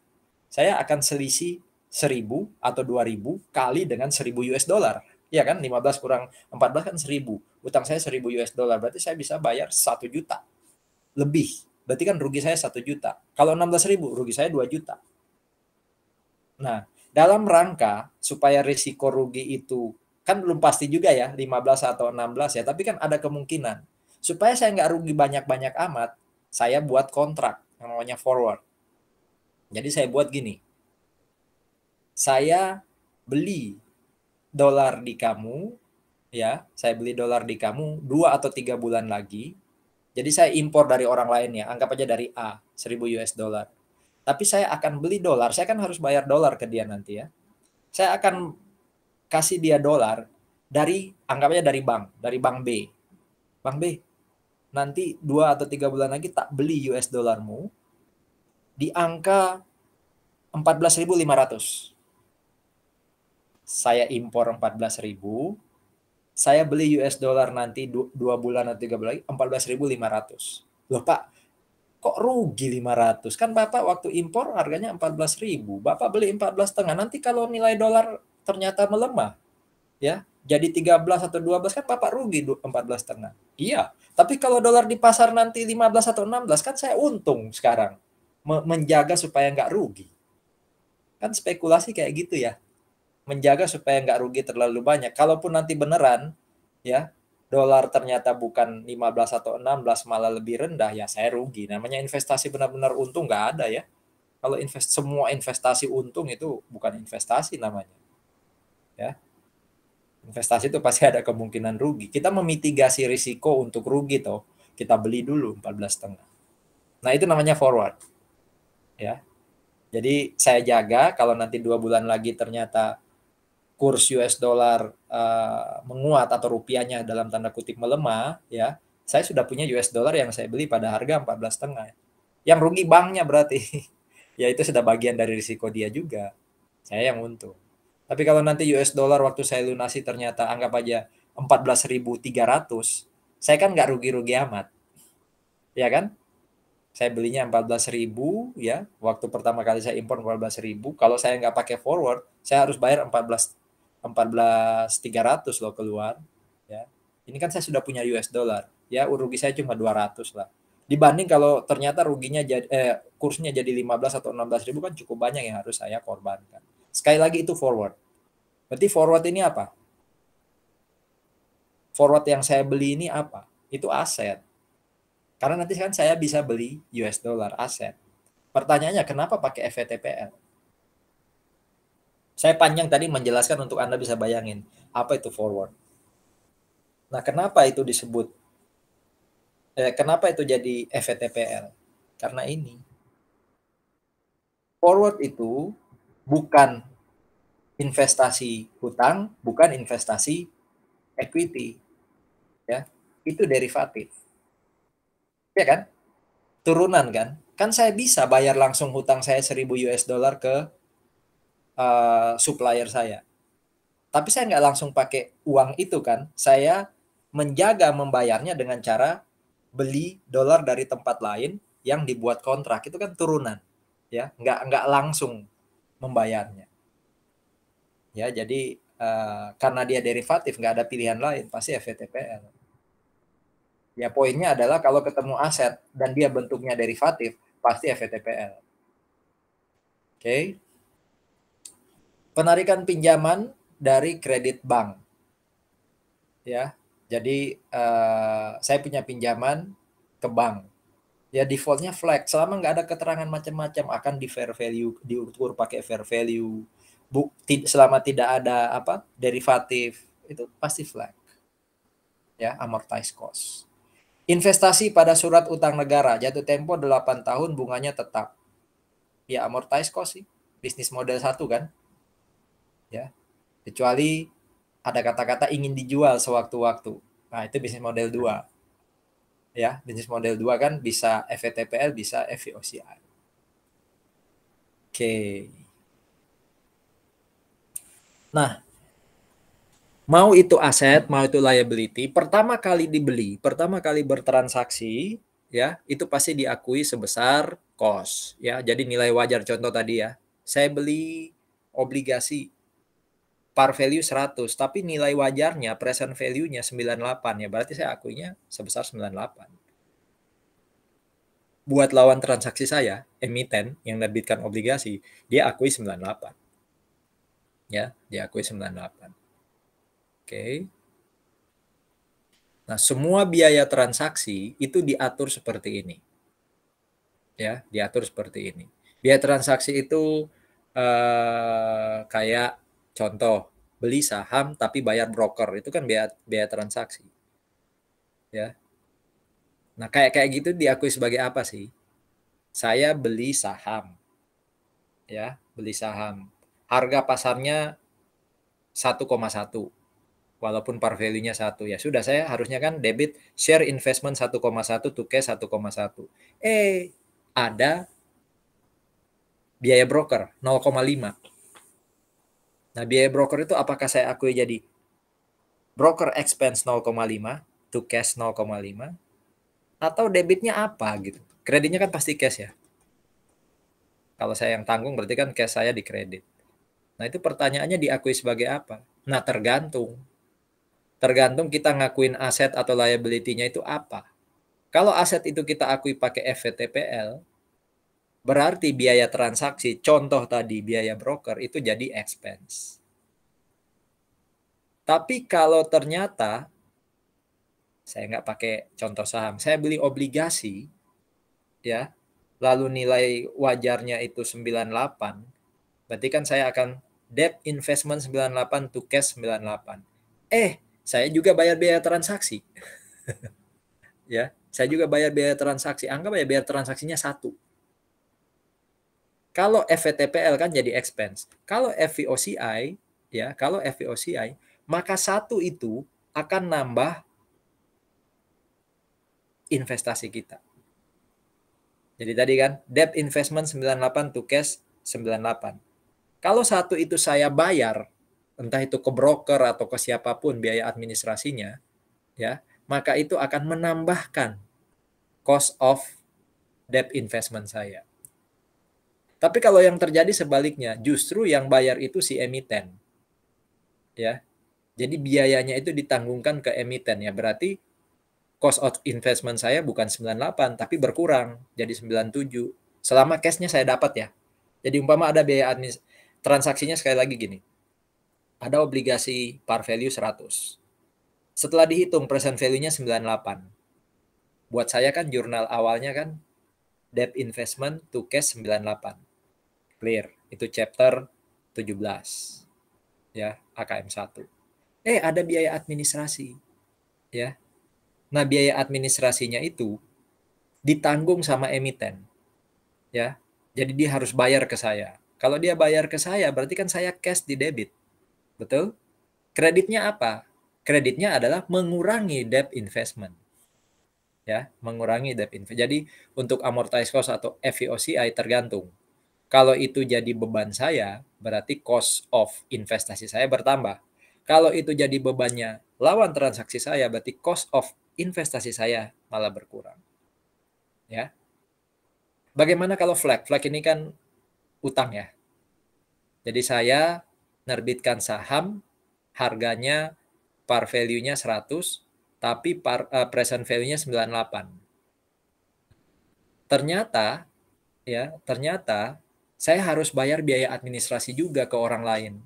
Saya akan selisih 1000 atau 2000 kali dengan 1000 US dollar. Ya kan, 15 kurang 14 kan 1000. Utang saya 1000 US dollar, berarti saya bisa bayar 1 juta lebih. Berarti kan rugi saya 1 juta. Kalau 16.000, rugi saya 2 juta. Nah, dalam rangka supaya risiko rugi itu kan belum pasti juga ya, 15 atau 16 ya, tapi kan ada kemungkinan. Supaya saya nggak rugi banyak-banyak amat, saya buat kontrak yang namanya forward. Jadi saya buat gini, saya beli dolar di kamu, ya, saya beli dolar di kamu 2 atau 3 bulan lagi. Jadi saya impor dari orang lain ya, anggap aja dari A, 1000 US dollar. Tapi saya akan beli dolar, saya kan harus bayar dolar ke dia nanti ya. Saya akan kasih dia dolar dari, anggap aja dari bank B. Bank B, nanti 2 atau 3 bulan lagi tak beli US dolarmu di angka 14.500. Saya impor 14.000, saya beli US dollar nanti 2 bulan atau 3 bulan lagi 14.500. Loh Pak, kok rugi 500? Kan Bapak waktu impor harganya 14.000. Bapak beli 14,5. Nanti kalau nilai dolar ternyata melemah, ya, jadi 13 atau 12 kan Bapak rugi 14,5. Iya, tapi kalau dolar di pasar nanti 15 atau 16 kan saya untung sekarang. Menjaga supaya nggak rugi. Kan spekulasi kayak gitu ya. Menjaga supaya nggak rugi terlalu banyak. Kalaupun nanti beneran, ya, dolar ternyata bukan 15 atau 16 malah lebih rendah, ya saya rugi. Namanya investasi benar-benar untung nggak ada ya. Kalau semua investasi untung itu bukan investasi namanya. Ya, investasi itu pasti ada kemungkinan rugi. Kita memitigasi risiko untuk rugi toh. Kita beli dulu 14,5. Nah, itu namanya forward. Ya. Jadi saya jaga kalau nanti 2 bulan lagi ternyata kurs US dollar menguat atau rupiahnya dalam tanda kutip melemah, ya, saya sudah punya US dollar yang saya beli pada harga 14,5. Yang rugi banknya berarti. Ya itu sudah bagian dari risiko dia juga. Saya yang untung. Tapi kalau nanti US dollar waktu saya lunasi ternyata anggap aja 14.300, saya kan nggak rugi-rugi amat. Ya kan? Saya belinya 14.000 ya, waktu pertama kali saya impor 14.000. Kalau saya nggak pakai forward, saya harus bayar 14.300 loh keluar. Ya, ini kan saya sudah punya US dollar. Ya, rugi saya cuma 200 lah. Dibanding kalau ternyata ruginya kursnya jadi 15 atau 16.000 kan cukup banyak yang harus saya korbankan. Sekali lagi itu forward. Berarti forward ini apa? Forward yang saya beli ini apa? Itu aset. Karena nanti kan saya bisa beli US dollar aset. Pertanyaannya kenapa pakai FVTPL? Saya panjang tadi menjelaskan untuk Anda bisa bayangin apa itu forward. Nah, kenapa itu disebut kenapa itu jadi FVTPL? Karena ini forward itu bukan investasi hutang, bukan investasi equity, ya. Itu derivatif. Ya kan? Turunan kan? Kan saya bisa bayar langsung hutang saya 1000 US dollar ke supplier saya. Tapi saya nggak langsung pakai uang itu kan. Saya menjaga membayarnya dengan cara beli dolar dari tempat lain yang dibuat kontrak. Itu kan turunan. Ya, nggak langsung membayarnya. Ya, jadi karena dia derivatif, nggak ada pilihan lain, pasti FVTPL. Ya, poinnya adalah kalau ketemu aset dan dia bentuknya derivatif, pasti FVTPL. Oke. Penarikan pinjaman dari kredit bank. Ya, jadi saya punya pinjaman ke bank. Ya defaultnya flag. Selama nggak ada keterangan macam-macam akan di fair value, diukur pakai fair value. Selama tidak ada apa derivatif itu pasti flag. Ya, amortized cost. Investasi pada surat utang negara jatuh tempo 8 tahun bunganya tetap. Ya amortized cost sih. Bisnis model 1 kan. Ya. Kecuali ada kata-kata ingin dijual sewaktu-waktu. Nah, itu bisnis model 2. Ya, bisnis model 2 kan bisa FVTPL, bisa FVOCI. Oke. Nah, mau itu aset, mau itu liability, pertama kali dibeli, pertama kali bertransaksi, ya, itu pasti diakui sebesar cost, ya. Jadi nilai wajar contoh tadi ya. Saya beli obligasi par value 100, tapi nilai wajarnya, present value-nya 98, ya berarti saya akuinya sebesar 98. Buat lawan transaksi saya, emiten yang menerbitkan obligasi, dia akui 98. Ya, dia akui 98. Oke. Nah, semua biaya transaksi itu diatur seperti ini. Ya, diatur seperti ini. Biaya transaksi itu kayak contoh beli saham tapi bayar broker, itu kan biaya transaksi. Ya. Nah, kayak gitu diakui sebagai apa sih? Saya beli saham. Ya, beli saham. Harga pasarnya 1,1. Walaupun par value-nya 1, ya sudah, saya harusnya kan debit share investment 1,1 to cash 1,1. Ada biaya broker 0,5. Nah, biaya broker itu apakah saya akui jadi broker expense 0,5 to cash 0,5 atau debitnya apa gitu. Kreditnya kan pasti cash ya. Kalau saya yang tanggung berarti kan cash saya dikredit. Nah, itu pertanyaannya diakui sebagai apa? Nah, tergantung. Tergantung kita ngakuin aset atau liability-nya itu apa. Kalau aset itu kita akui pakai FVTPL, berarti biaya transaksi, contoh tadi biaya broker itu jadi expense. Tapi kalau ternyata, saya nggak pakai contoh saham, saya beli obligasi, ya, lalu nilai wajarnya itu 98, berarti kan saya akan debt investment 98 to cash 98. Saya juga bayar biaya transaksi. Ya, saya juga bayar biaya transaksi. Anggap aja biaya transaksinya 1. Kalau FVTPL kan jadi expense. Kalau FVOCI, ya, kalau FVOCI, maka 1 itu akan nambah investasi kita. Jadi tadi kan debt investment 98 to cash 98. Kalau 1 itu saya bayar, entah itu ke broker atau ke siapapun biaya administrasinya, ya, maka itu akan menambahkan cost of debt investment saya. Tapi kalau yang terjadi sebaliknya, justru yang bayar itu si emiten. Ya. Jadi biayanya itu ditanggungkan ke emiten ya. Berarti cost of investment saya bukan 98 tapi berkurang jadi 97. Selama cashnya saya dapat ya. Jadi umpama ada biaya transaksinya sekali lagi gini. Ada obligasi par value 100. Setelah dihitung present value-nya 98. Buat saya kan jurnal awalnya kan debt investment to cash 98. Clear. Itu chapter 17. Ya, AKM 1. Ada biaya administrasi. Ya. Nah, biaya administrasinya itu ditanggung sama emiten. Ya. Jadi dia harus bayar ke saya. Kalau dia bayar ke saya, berarti kan saya cash di debit. Betul? Kreditnya apa? Kreditnya adalah mengurangi debt investment. Ya, mengurangi debt investment. Jadi untuk amortized cost atau FVOCI tergantung. Kalau itu jadi beban saya, berarti cost of investasi saya bertambah. Kalau itu jadi bebannya lawan transaksi saya, berarti cost of investasi saya malah berkurang. Ya. Bagaimana kalau flag? Flag ini kan utang ya. Jadi saya nerbitkan saham, harganya par value-nya 100, tapi present value-nya 98. Ternyata saya harus bayar biaya administrasi juga ke orang lain.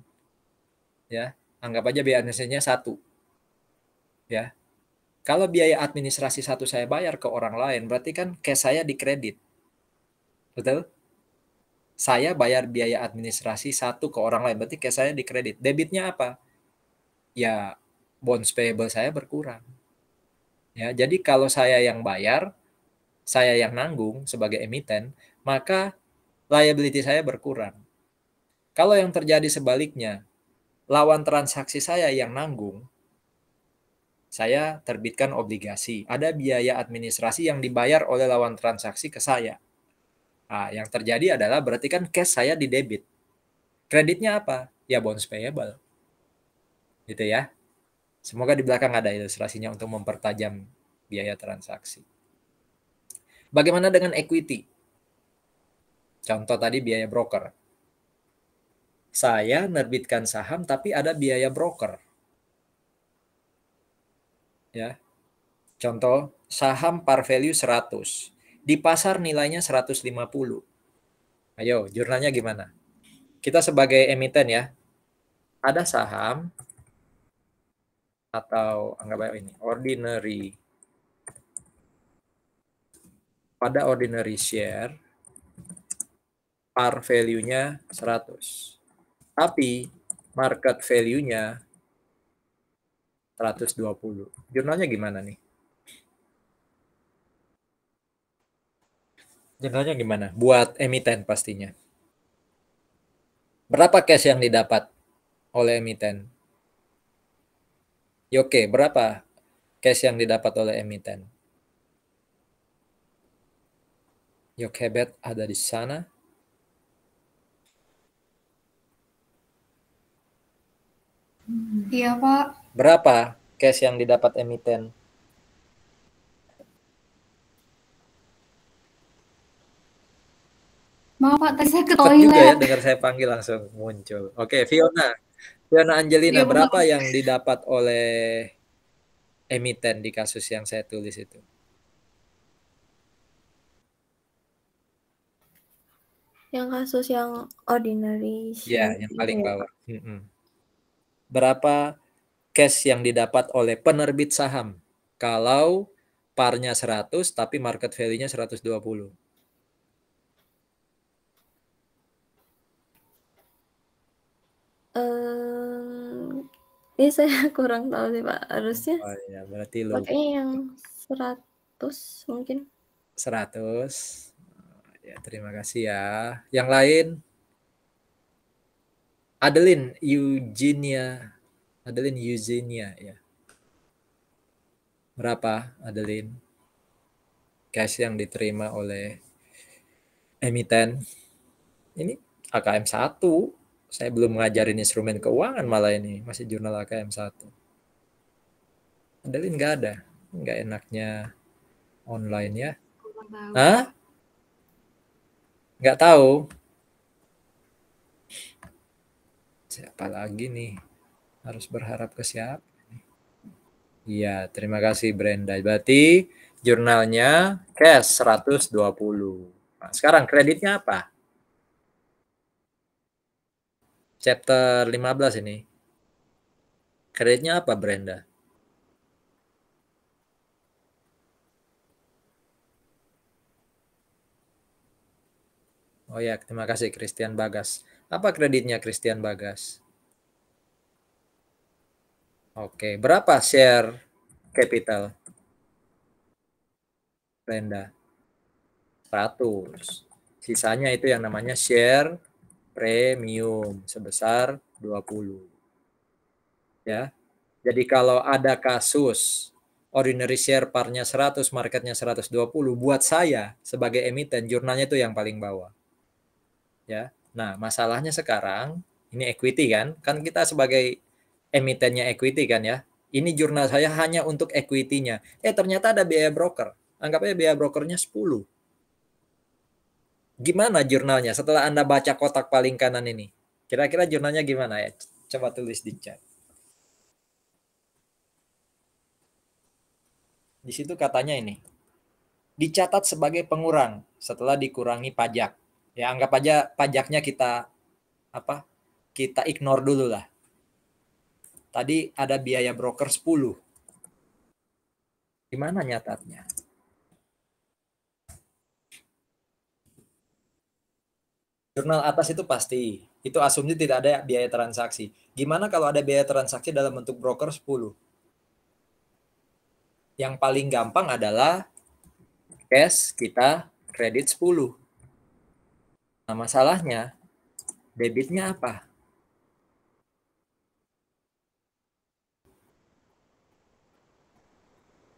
Ya, anggap aja biaya administrasinya 1. Ya. Kalau biaya administrasi 1 saya bayar ke orang lain, berarti kan cash saya dikredit. Betul? Saya bayar biaya administrasi 1 ke orang lain, berarti cash saya dikredit. Debitnya apa? Ya, bonds payable saya berkurang. Ya, jadi kalau saya yang bayar, saya yang nanggung sebagai emiten, maka liability saya berkurang. Kalau yang terjadi sebaliknya, lawan transaksi saya yang nanggung, saya terbitkan obligasi. Ada biaya administrasi yang dibayar oleh lawan transaksi ke saya. Nah, yang terjadi adalah berarti kan cash saya di debit. Kreditnya apa? Ya bonds payable. Gitu ya. Semoga di belakang ada ilustrasinya untuk mempertajam biaya transaksi. Bagaimana dengan equity? Contoh tadi biaya broker. Saya nerbitkan saham tapi ada biaya broker. Ya. Contoh, saham par value 100. Di pasar nilainya 150. Ayo, jurnalnya gimana? Kita sebagai emiten ya, ada saham atau anggap aja ini, pada ordinary share, par value-nya 100. Tapi market value-nya 120. Jurnalnya gimana nih? Jurnalnya gimana? Buat emiten pastinya. Berapa cash yang didapat oleh emiten? Oke, berapa cash yang didapat oleh emiten? Yokebet ada di sana. Iya, Pak. Berapa cash yang didapat emiten? Maaf, Pak, tadi saya ke Cepet juga ya toilet. dengar saya panggil langsung muncul. Oke, Fiona Angelina, Iya, berapa maaf. yang didapat oleh emiten di kasus yang saya tulis itu? Yang kasus yang ordinary Ya, share yang itu paling ya, Pak. bawah. Berapa cash yang didapat oleh penerbit saham kalau parnya 100 tapi market value-nya 120? Ini saya kurang tahu sih, Pak. Harusnya Oh ya, berarti lu pakainya yang 100 mungkin. 100. Ya, terima kasih ya. Yang lain, Adeline Eugenia ya. Berapa Adeline cash yang diterima oleh emiten? Ini AKM 1. Saya belum ngajarin instrumen keuangan malah ini, masih jurnal AKM 1. Adeline nggak ada. Nggak enaknya online ya. Hah? Nggak tahu. Siapa lagi nih? Harus berharap ke siapa? Iya, terima kasih Brenda. Berarti jurnalnya cash 120. Nah, sekarang kreditnya apa? Chapter 15 ini. Kreditnya apa Brenda? Oh ya, terima kasih Christian Bagas. Apa kreditnya Christian Bagas? Oke, berapa share capital Brenda? 100. Sisanya itu yang namanya share premium sebesar 20. Ya. Jadi kalau ada kasus ordinary share parnya 100, marketnya 120, buat saya sebagai emiten jurnalnya itu yang paling bawah. Ya. Nah, masalahnya sekarang ini equity kan? Kan kita sebagai emitennya equity kan ya. Ini jurnal saya hanya untuk equity-nya. Ternyata ada biaya broker. Anggapnya biaya brokernya 10. Gimana jurnalnya setelah Anda baca kotak paling kanan ini? Kira-kira jurnalnya gimana ya? Coba tulis di chat. Di situ katanya ini. Dicatat sebagai pengurang setelah dikurangi pajak. Ya anggap aja pajaknya kita apa? Kita ignore dulu lah. Tadi ada biaya broker 10. Gimana nyatatnya? Jurnal atas itu pasti. Itu asumsi tidak ada biaya transaksi. Gimana kalau ada biaya transaksi dalam bentuk broker 10? Yang paling gampang adalah cash kita kredit 10. Nah, masalahnya debitnya apa?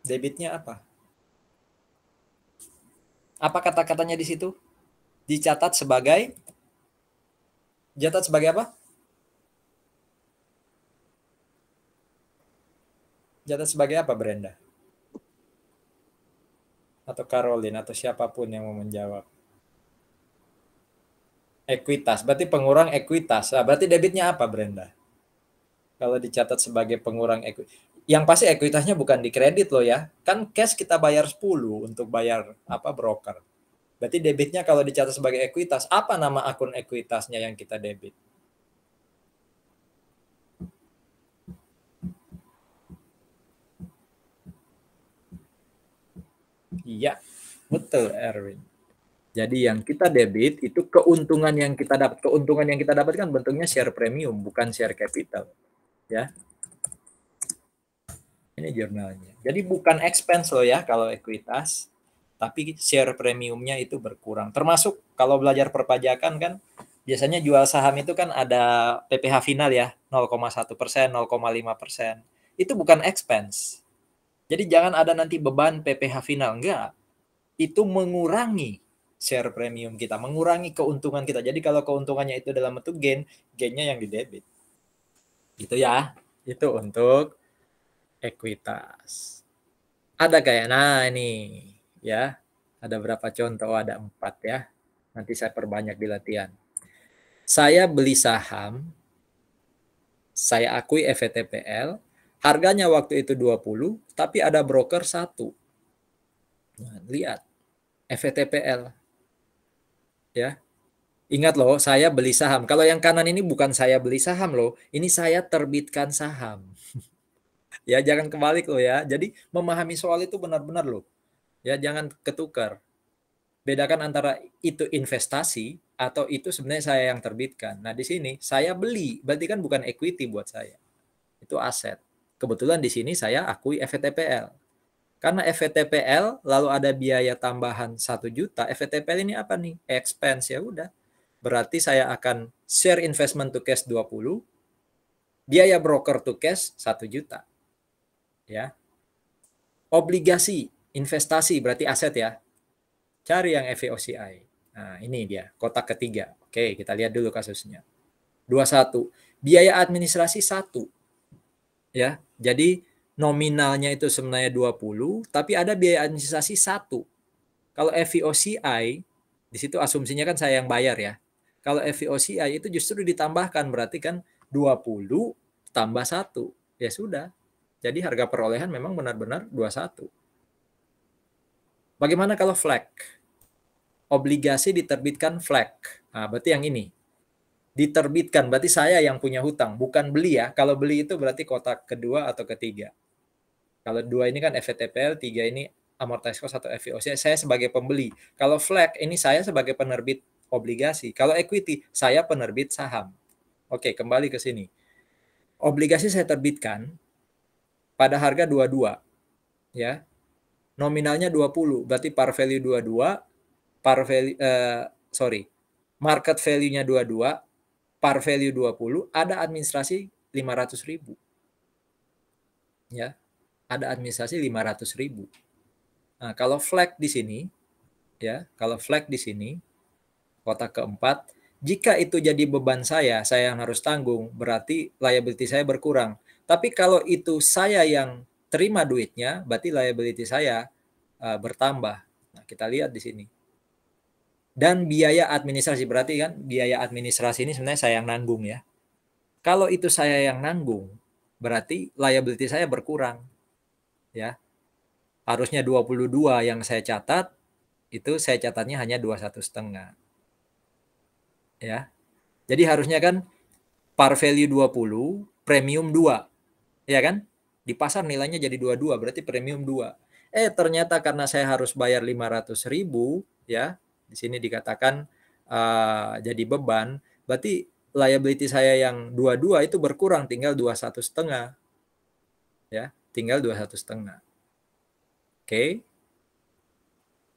Debitnya apa? Apa kata-katanya di situ? Dicatat sebagai apa? Catat sebagai apa, Brenda? Atau Caroline atau siapapun yang mau menjawab. Ekuitas, berarti pengurang ekuitas. Nah, berarti debitnya apa, Brenda? Kalau dicatat sebagai pengurang ekuitas. Yang pasti ekuitasnya bukan di kredit loh ya. Kan cash kita bayar 10 untuk bayar apa broker. Berarti debitnya kalau dicatat sebagai ekuitas, apa nama akun ekuitasnya yang kita debit? Iya, betul Erwin. Jadi yang kita debit itu keuntungan yang kita dapat. Keuntungan yang kita dapatkan bentuknya share premium, bukan share capital. Ya. Ini jurnalnya. Jadi bukan expense loh ya kalau ekuitas, tapi share premiumnya itu berkurang. Termasuk kalau belajar perpajakan kan, biasanya jual saham itu kan ada PPh final ya, 0,1%, 0,5%. Itu bukan expense. Jadi jangan ada nanti beban PPh final. Enggak. Itu mengurangi share premium kita, mengurangi keuntungan kita. Jadi kalau keuntungannya itu dalam bentuk gain, gainnya yang di debit. Gitu ya. Itu untuk ekuitas. Ada kayak, nah ini ya, ada berapa contoh? Ada 4 ya. Nanti saya perbanyak di latihan. Saya beli saham, saya akui FVTPL, harganya waktu itu 20, tapi ada broker 1. Nah, lihat, FVTPL. Ya, ingat loh, saya beli saham. Kalau yang kanan ini bukan saya beli saham loh, ini saya terbitkan saham. Ya, jangan kebalik loh ya. Jadi memahami soal itu benar-benar loh. Ya, jangan ketukar. Bedakan antara itu investasi atau itu sebenarnya saya yang terbitkan. Nah, di sini saya beli, berarti kan bukan equity buat saya. Itu aset. Kebetulan di sini saya akui FVTPL. Karena FVTPL lalu ada biaya tambahan 1 juta, FVTPL ini apa nih? Expense ya udah. Berarti saya akan share investment to cash 20, biaya broker to cash 1 juta. Ya. Obligasi, investasi berarti aset ya. Cari yang FVOCI. Nah, ini dia, kotak ketiga. Oke, kita lihat dulu kasusnya. 21. Biaya administrasi 1. Ya. Jadi nominalnya itu sebenarnya 20, tapi ada biaya administrasi 1. Kalau FVOCI, di situ asumsinya kan saya yang bayar ya. Kalau FVOCI itu justru ditambahkan, berarti kan 20 tambah 1. Ya sudah. Jadi harga perolehan memang benar-benar 21. Bagaimana kalau flag? Obligasi diterbitkan flag. Nah, berarti yang ini. Diterbitkan, berarti saya yang punya hutang, bukan beli ya. Kalau beli itu berarti kotak kedua atau ketiga. Kalau 2 ini kan FVTPL, 3 ini amortized cost atau FVOC. Saya sebagai pembeli. Kalau flag, ini saya sebagai penerbit obligasi. Kalau equity, saya penerbit saham. Oke, kembali ke sini. Obligasi saya terbitkan pada harga 22, ya. Nominalnya 20, berarti par value 22, market value-nya 22, par value 20, ada administrasi 500.000. Ya. Ada administrasi 500.000. Nah, kalau flag di sini, ya, kalau flag di sini, kotak keempat, jika itu jadi beban saya yang harus tanggung, berarti liability saya berkurang. Tapi kalau itu saya yang terima duitnya, berarti liability saya bertambah. Nah, kita lihat di sini. Dan biaya administrasi, berarti kan biaya administrasi ini sebenarnya saya yang nanggung ya. Kalau itu saya yang nanggung, berarti liability saya berkurang. Ya. Harusnya 22 yang saya catat, itu saya catatnya hanya 21,5. Ya. Jadi harusnya kan par value 20, premium 2. Ya kan? Di pasar nilainya jadi 22, berarti premium 2. Ternyata karena saya harus bayar 500.000, ya. Di sini dikatakan jadi beban, berarti liability saya yang 22 itu berkurang, tinggal 21,5. Ya, tinggal 21,5. Oke.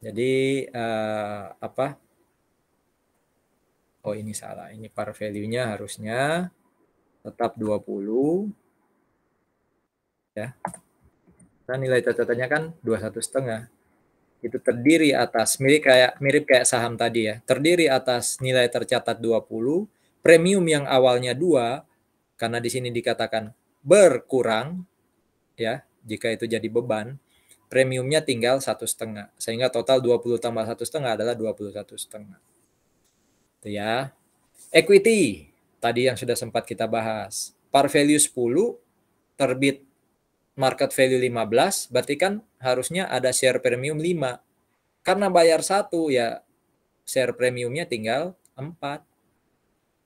Jadi apa? Oh, ini salah. Ini par value-nya harusnya tetap 20. Ya. Nah, nilai catatannya kan 21,5. Itu terdiri atas mirip kayak saham tadi ya. Terdiri atas nilai tercatat 20, premium yang awalnya 2, karena di sini dikatakan berkurang ya, jika itu jadi beban, premiumnya tinggal 1,5. Sehingga total 20 tambah 1,5 adalah 21,5. Itu ya. Equity tadi yang sudah sempat kita bahas. Par value 10, terbit market value 15, berarti kan harusnya ada share premium 5. Karena bayar 1 ya share premiumnya tinggal 4.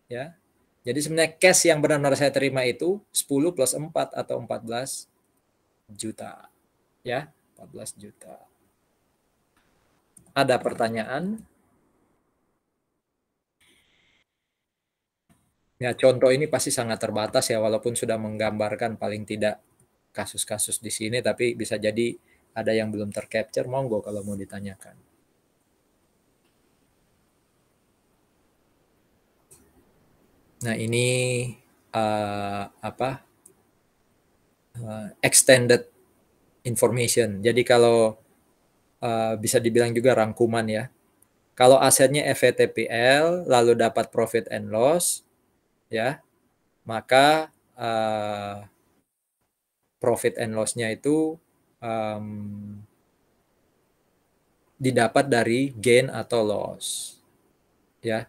Ya. Jadi sebenarnya cash yang benar-benar saya terima itu 10 plus 4 atau 14 juta. Ya, 14 juta. Ada pertanyaan? Ya, contoh ini pasti sangat terbatas ya, walaupun sudah menggambarkan paling tidak kasus-kasus di sini, tapi bisa jadi ada yang belum tercapture, monggo kalau mau ditanyakan. Nah, ini extended information. Jadi kalau bisa dibilang juga rangkuman ya. Kalau asetnya FVTPL lalu dapat profit and loss, ya, maka profit and loss-nya itu didapat dari gain atau loss. Ya.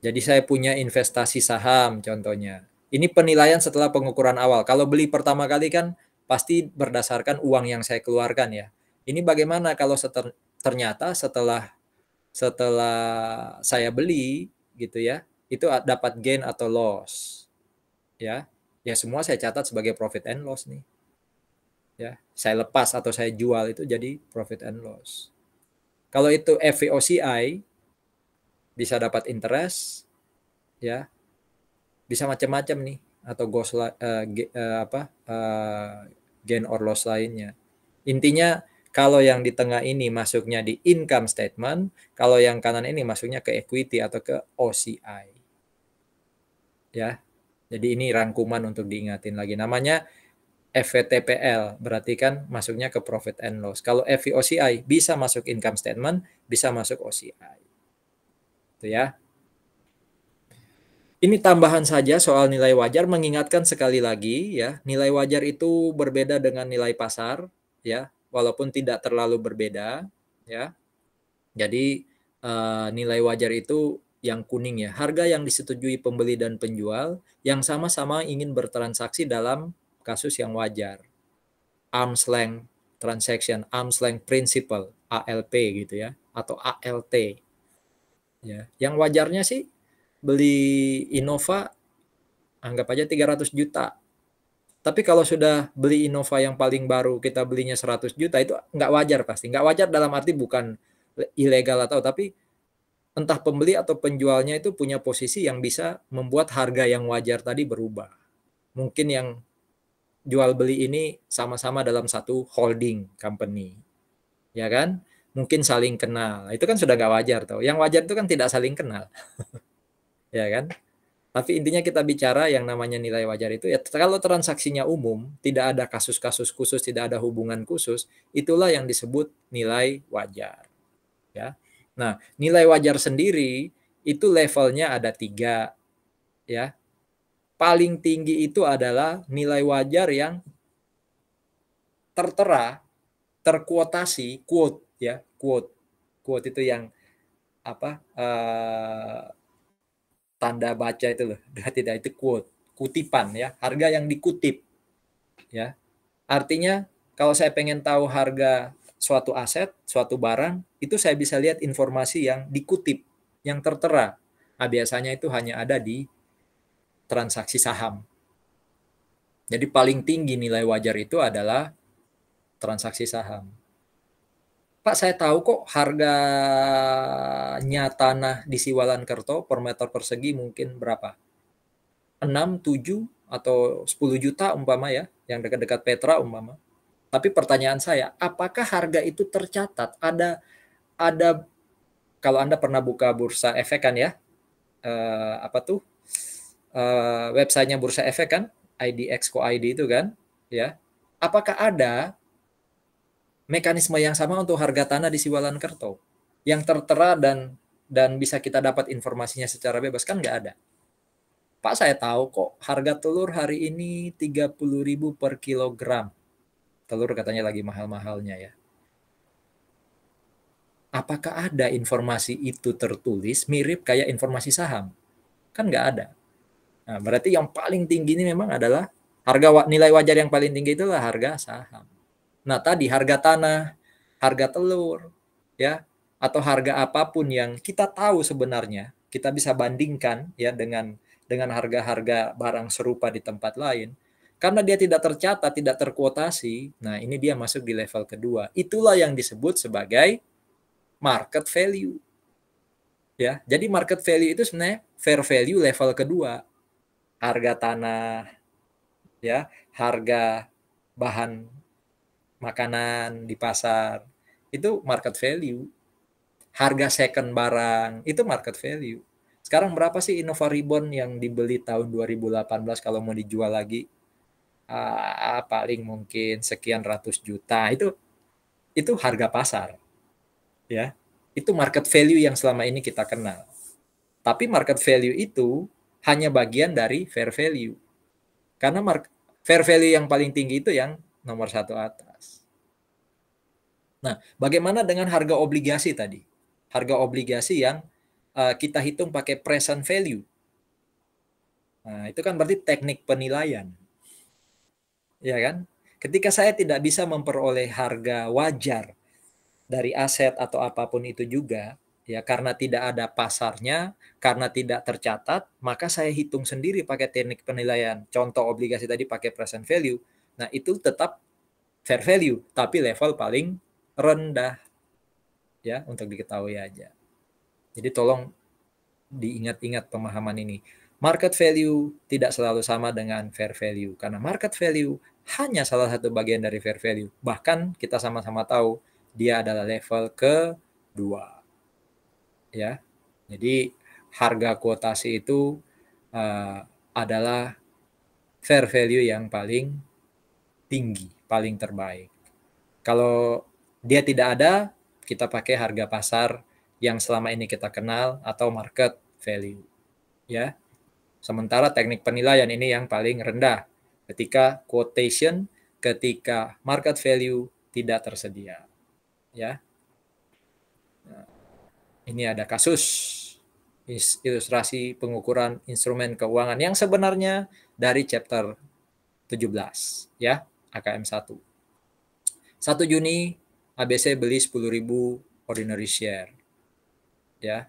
Jadi saya punya investasi saham contohnya. Ini penilaian setelah pengukuran awal. Kalau beli pertama kali kan pasti berdasarkan uang yang saya keluarkan ya. Ini bagaimana kalau ternyata setelah saya beli gitu ya, itu dapat gain atau loss. Ya. Ya semua saya catat sebagai profit and loss nih. Ya, saya lepas atau saya jual itu jadi profit and loss. Kalau itu FVOCI bisa dapat interest, ya, bisa macam-macam nih atau gain or loss lainnya. Intinya kalau yang di tengah ini masuknya di income statement, kalau yang kanan ini masuknya ke equity atau ke OCI. Ya, jadi ini rangkuman untuk diingatin lagi. Namanya FVTPL, berarti kan masuknya ke profit and loss. Kalau FVOCI bisa masuk income statement, bisa masuk OCI. Itu ya. Ini tambahan saja soal nilai wajar, mengingatkan sekali lagi ya, nilai wajar itu berbeda dengan nilai pasar ya, walaupun tidak terlalu berbeda ya. Jadi nilai wajar itu yang kuning ya, harga yang disetujui pembeli dan penjual yang sama-sama ingin bertransaksi dalam kasus yang wajar. Arm's length transaction, arm's length principle, ALP gitu ya, atau ALT. Ya, yang wajarnya sih beli Innova anggap aja 300 juta. Tapi kalau sudah beli Innova yang paling baru kita belinya 100 juta itu nggak wajar pasti. Nggak wajar dalam arti bukan ilegal atau tapi entah pembeli atau penjualnya itu punya posisi yang bisa membuat harga yang wajar tadi berubah. Mungkin yang jual beli ini sama-sama dalam satu holding company, ya kan? Mungkin saling kenal. Itu kan sudah nggak wajar tuh. Yang wajar itu kan tidak saling kenal, ya kan? Tapi intinya kita bicara yang namanya nilai wajar itu ya kalau transaksinya umum, tidak ada kasus-kasus khusus, tidak ada hubungan khusus, itulah yang disebut nilai wajar, ya. Nah, nilai wajar sendiri itu levelnya ada 3, ya. Paling tinggi itu adalah nilai wajar yang tertera, terkuotasi, quote ya, quote. Quote itu yang apa? Tanda baca itu loh. Tidak itu quote, kutipan ya, harga yang dikutip ya. Artinya kalau saya pengen tahu harga suatu aset, suatu barang, itu saya bisa lihat informasi yang dikutip, yang tertera. Nah, biasanya itu hanya ada di transaksi saham. Jadi paling tinggi nilai wajar itu adalah transaksi saham. Pak, saya tahu kok harganya tanah di Siwalan Kerto per meter persegi mungkin berapa? 6, 7, atau 10 juta umpama ya, yang dekat-dekat Petra umpama. Tapi pertanyaan saya, apakah harga itu tercatat? Ada kalau Anda pernah buka bursa efek kan ya? Apa tuh? Websitenya bursa efek kan? IDX.co.id itu kan? Ya. Apakah ada mekanisme yang sama untuk harga tanah di Siwalan Kerto yang tertera dan bisa kita dapat informasinya secara bebas? Kan nggak ada. Pak, saya tahu kok harga telur hari ini 30.000 per kilogram. Telur katanya lagi mahal-mahalnya ya. Apakah ada informasi itu tertulis mirip kayak informasi saham? Kan nggak ada. Nah, berarti yang paling tinggi ini memang adalah nilai wajar yang paling tinggi itulah harga saham. Nah, tadi harga tanah, harga telur, ya, atau harga apapun yang kita tahu sebenarnya, kita bisa bandingkan ya dengan harga-harga barang serupa di tempat lain. Karena dia tidak tercatat, tidak terkuotasi, nah ini dia masuk di level kedua. Itulah yang disebut sebagai market value. Ya, jadi market value itu sebenarnya fair value level kedua. Harga tanah, ya, harga bahan makanan di pasar, itu market value. Harga second barang, itu market value. Sekarang berapa sih Innova Ribbon yang dibeli tahun 2018 kalau mau dijual lagi? Paling mungkin sekian ratus juta. Itu harga pasar. Ya, itu market value yang selama ini kita kenal. Tapi market value itu hanya bagian dari fair value. Karena fair value yang paling tinggi itu yang nomor 1 atas. Nah, bagaimana dengan harga obligasi tadi? Harga obligasi yang kita hitung pakai present value. Nah, itu kan berarti teknik penilaian. Ya kan? Ketika saya tidak bisa memperoleh harga wajar dari aset atau apapun itu juga, ya karena tidak ada pasarnya, karena tidak tercatat, maka saya hitung sendiri pakai teknik penilaian. Contoh obligasi tadi pakai present value. Nah, itu tetap fair value, tapi level paling rendah. Ya, untuk diketahui aja. Jadi tolong diingat-ingat pemahaman ini. Market value tidak selalu sama dengan fair value, karena market value hanya salah satu bagian dari fair value. Bahkan kita sama-sama tahu dia adalah level kedua. Ya, jadi harga kuotasi itu adalah fair value yang paling tinggi, paling terbaik. Kalau dia tidak ada, kita pakai harga pasar yang selama ini kita kenal atau market value. Ya. Sementara teknik penilaian ini yang paling rendah ketika quotation, ketika market value tidak tersedia. Ya. Nah, ini ada kasus ilustrasi pengukuran instrumen keuangan yang sebenarnya dari chapter 17 ya, AKM 1. 1 Juni ABC beli 10.000 ordinary share. Ya.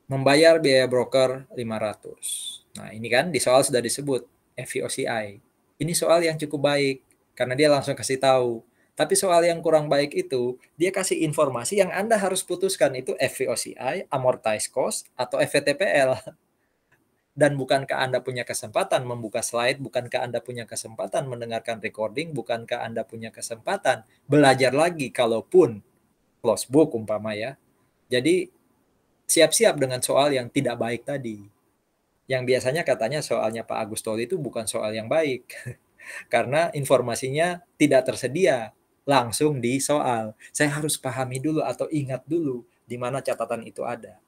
Membayar biaya broker 500. Nah, ini kan di soal sudah disebut FVOCI. Ini soal yang cukup baik karena dia langsung kasih tahu Tapi soal yang kurang baik itu, dia kasih informasi yang Anda harus putuskan itu FVOCI, amortized cost, atau FVTPL. Dan bukankah Anda punya kesempatan membuka slide, bukankah Anda punya kesempatan mendengarkan recording, bukankah Anda punya kesempatan belajar lagi kalaupun close book umpama ya. Jadi siap-siap dengan soal yang tidak baik tadi. Yang biasanya katanya soalnya Pak Agustoli itu bukan soal yang baik. Karena informasinya tidak tersedia langsung di soal. Saya harus pahami dulu atau ingat dulu di mana catatan itu ada.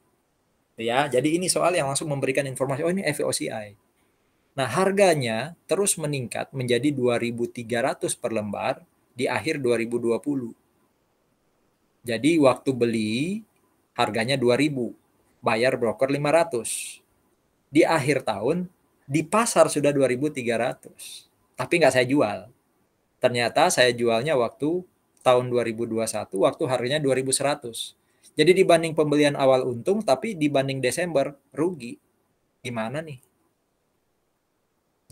Ya, jadi ini soal yang langsung memberikan informasi, oh ini FVOCI. Nah, harganya terus meningkat menjadi 2.300 per lembar di akhir 2020. Jadi waktu beli harganya 2.000, bayar broker 500. Di akhir tahun di pasar sudah 2.300. Tapi nggak saya jual. Ternyata saya jualnya waktu tahun 2021 waktu harganya 2.100. Jadi dibanding pembelian awal untung, tapi dibanding Desember rugi. Gimana nih?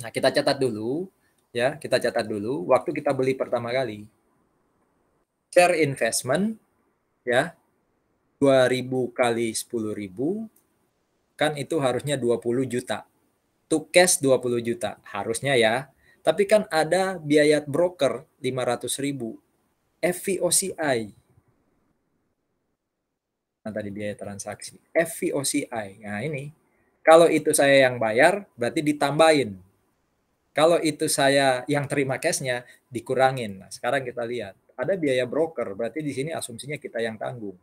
Nah, kita catat dulu ya, kita catat dulu waktu kita beli pertama kali. Share investment ya, 2.000 kali 10.000 kan itu harusnya 20 juta. To cash 20 juta harusnya ya. Tapi kan ada biaya broker 500.000. FVOCI. Nah, tadi biaya transaksi. FVOCI. Nah, ini. Kalau itu saya yang bayar, berarti ditambahin. Kalau itu saya yang terima cashnya, dikurangin. Nah, sekarang kita lihat. Ada biaya broker, berarti di sini asumsinya kita yang tanggung.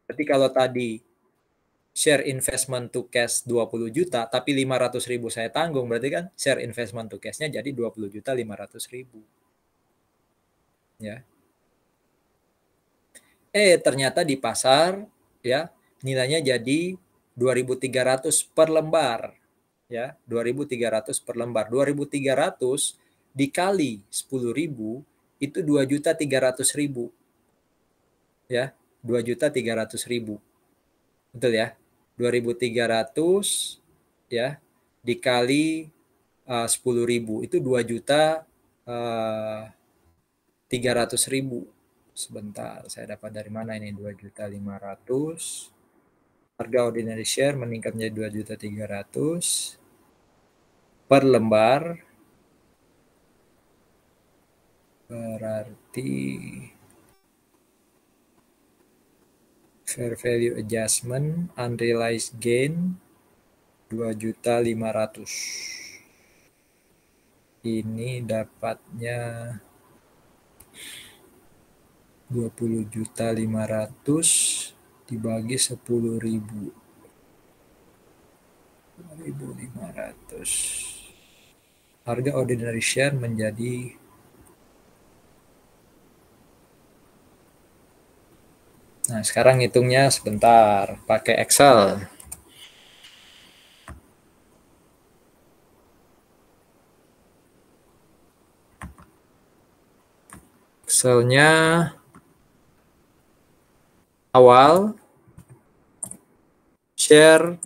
Berarti kalau tadi share investment to cash 20 juta, tapi 500.000 saya tanggung, berarti kan share investment to cash-nya jadi 20 juta 500.000. Ya. Ternyata di pasar ya nilainya jadi 2.300 per lembar. Ya, 2.300 per lembar. 2.300 dikali 10.000 itu 2.300.000. Ya, 2.300.000. Betul ya? 2.300 ya dikali 10.000 itu 2.300.000. Sebentar, saya dapat dari mana ini 2.500.000. Harga ordinary share meningkat menjadi 2.300.000 per lembar. Berarti fair value adjustment unrealized gain 2.500.000. Ini dapatnya 20.500.000 dibagi 10.000. 2.500. Harga ordinary share menjadi Nah, sekarang hitungnya sebentar pakai Excel. Excelnya awal share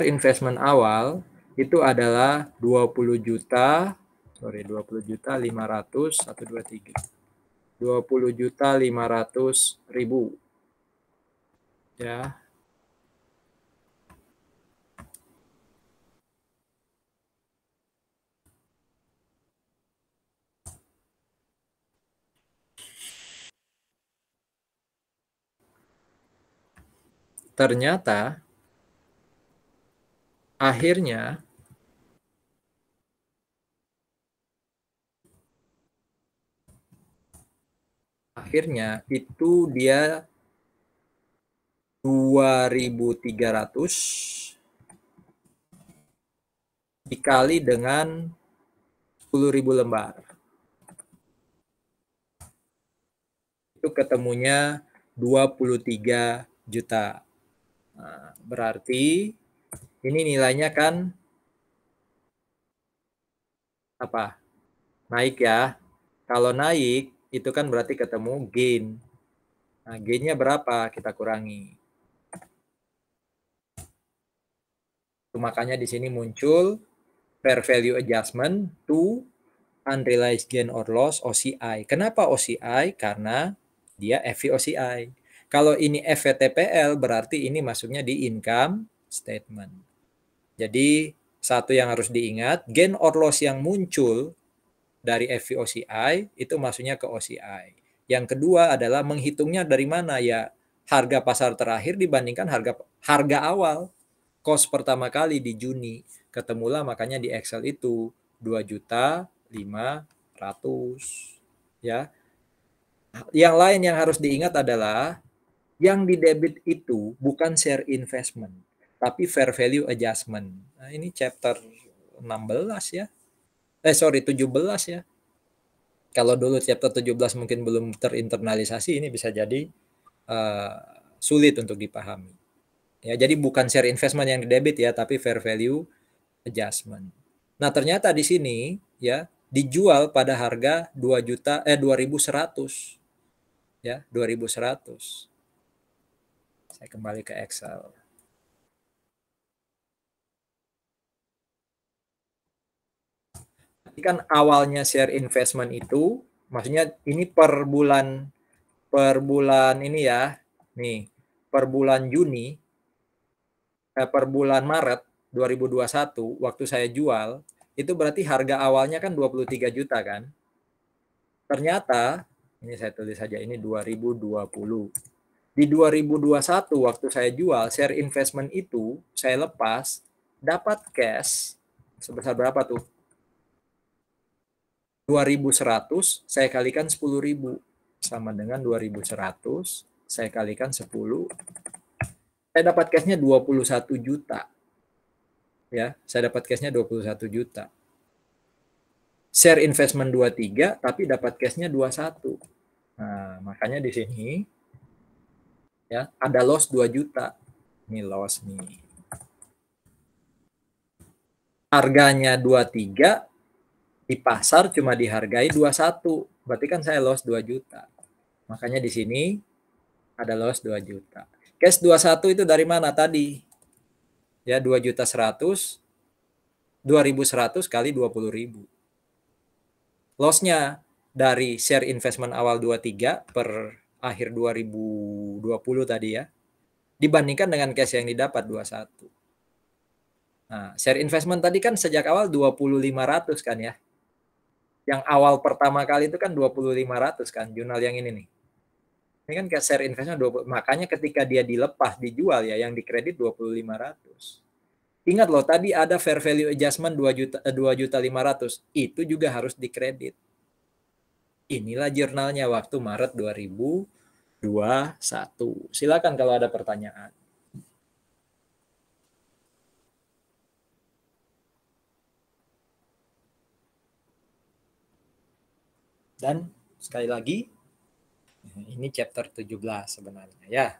investment awal itu adalah 20 juta 500 123 20.500.000 ya. Ternyata akhirnya itu dia 2.300 dikali dengan 10.000 lembar. Itu ketemunya 23 juta. Nah, berarti ini nilainya kan apa? Naik ya. Kalau naik itu kan berarti ketemu gain. Nah, gainnya berapa? Kita kurangi. Makanya di sini muncul fair value adjustment to unrealized gain or loss OCI. Kenapa OCI? Karena dia FVOCI. Kalau ini FVTPL berarti ini masuknya di income statement. Jadi satu yang harus diingat, gain or loss yang muncul dari FVOCI itu masuknya ke OCI. Yang kedua adalah menghitungnya dari mana ya, harga pasar terakhir dibandingkan harga awal. Cost pertama kali di Juni, ketemulah makanya di Excel itu 2.500.000 ya. Yang lain yang harus diingat adalah yang di debit itu bukan share investment, tapi fair value adjustment. Nah, ini chapter 16 ya. 17 ya. Kalau dulu chapter 17 mungkin belum terinternalisasi, ini bisa jadi sulit untuk dipahami. Ya, jadi bukan share investment yang di debit ya, tapi fair value adjustment. Nah, ternyata di sini ya dijual pada harga 2.100 ya, 2.100. Saya kembali ke Excel. Ini kan awalnya share investment itu, maksudnya ini per bulan ini ya. Nih, per bulan Juni per bulan Maret 2021 waktu saya jual, itu berarti harga awalnya kan 23 juta kan. Ternyata ini saya tulis saja, ini 2020. Di 2021 waktu saya jual, share investment itu saya lepas, dapat cash sebesar berapa tuh? 2.100 saya kalikan 10.000 sama dengan 2.100 saya kalikan 10. Saya dapat cashnya 21 juta. Ya, saya dapat cashnya 21 juta. Share investment 23 tapi dapat cashnya 21. Nah, makanya di sini ya ada loss 2 juta. Ini loss nih. Harganya 23, di pasar cuma dihargai 21. Berarti kan saya loss 2 juta. Makanya di sini ada loss 2 juta. Cash 21 itu dari mana tadi? Ya, 2.100.000, 2.100 kali 20.000. Loss-nya dari share investment awal 23 per akhir 2020 tadi ya, dibandingkan dengan cash yang didapat 21. Nah, share investment tadi kan sejak awal 20.500 kan ya. Yang awal pertama kali itu kan 20.500 kan, jurnal yang ini nih. Ini kan kayak share investment 20, makanya ketika dia dilepas, dijual ya, yang dikredit 20.500. Ingat loh, tadi ada fair value adjustment 2.500.000, itu juga harus dikredit. Inilah jurnalnya waktu Maret 2021. Silakan kalau ada pertanyaan. Dan sekali lagi, ini chapter 17 sebenarnya ya.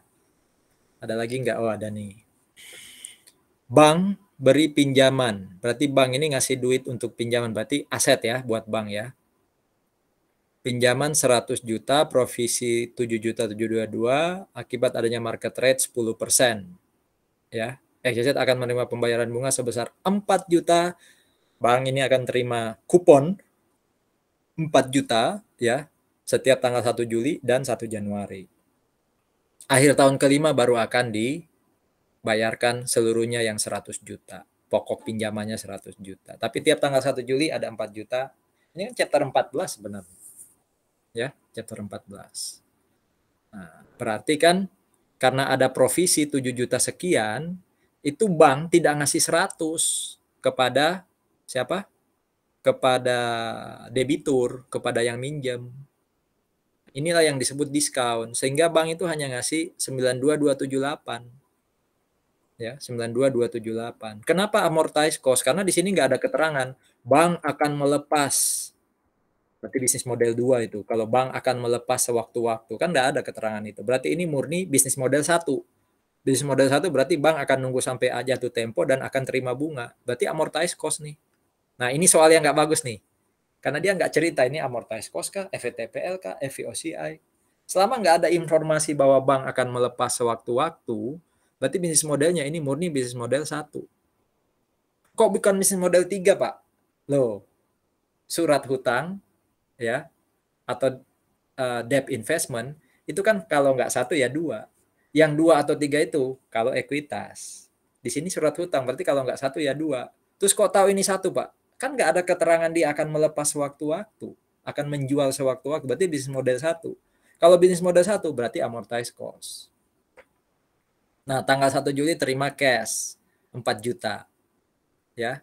Ada lagi nggak? Oh, ada nih. Bank beri pinjaman. Berarti bank ini ngasih duit untuk pinjaman. Berarti aset ya buat bank ya. Pinjaman 100 juta, provisi 7.722 akibat adanya market rate 10%. Ya. XYZ akan menerima pembayaran bunga sebesar 4 juta. Bank ini akan terima kupon 4 juta ya setiap tanggal 1 Juli dan 1 Januari. Akhir tahun kelima baru akan dibayarkan seluruhnya yang 100 juta. Pokok pinjamannya 100 juta. Tapi tiap tanggal 1 Juli ada 4 juta. Ini kan chapter 14 sebenarnya. Ya, chapter 14. Nah, berarti kan karena ada provisi 7 juta sekian, itu bank tidak ngasih 100 kepada siapa? Kepada debitur, kepada yang minjem. Inilah yang disebut diskon, sehingga bank itu hanya ngasih 92.278. Ya, 92.278. Kenapa amortize cost? Karena di sini nggak ada keterangan bank akan melepas. Berarti bisnis model 2 itu. Kalau bank akan melepas sewaktu-waktu, kan nggak ada keterangan itu. Berarti ini murni bisnis model 1. Bisnis model 1 berarti bank akan nunggu sampai jatuh tempo dan akan terima bunga. Berarti amortize cost nih. Nah, ini soal yang nggak bagus nih. Karena dia nggak cerita ini amortize cost kah, FVTPL kah, FVOCI. Selama nggak ada informasi bahwa bank akan melepas sewaktu-waktu, berarti bisnis modelnya ini murni bisnis model 1. Kok bukan bisnis model 3, Pak? Loh, surat hutang ya atau debt investment itu kan kalau nggak satu ya dua. Yang dua atau tiga itu kalau ekuitas. Di sini surat hutang berarti kalau nggak satu ya dua. Terus kok tahu ini satu, Pak? Kan nggak ada keterangan dia akan melepas sewaktu-waktu, akan menjual sewaktu-waktu. Berarti bisnis model satu. Kalau bisnis model satu berarti amortized cost. Nah, tanggal 1 Juli terima cash 4 juta. Ya.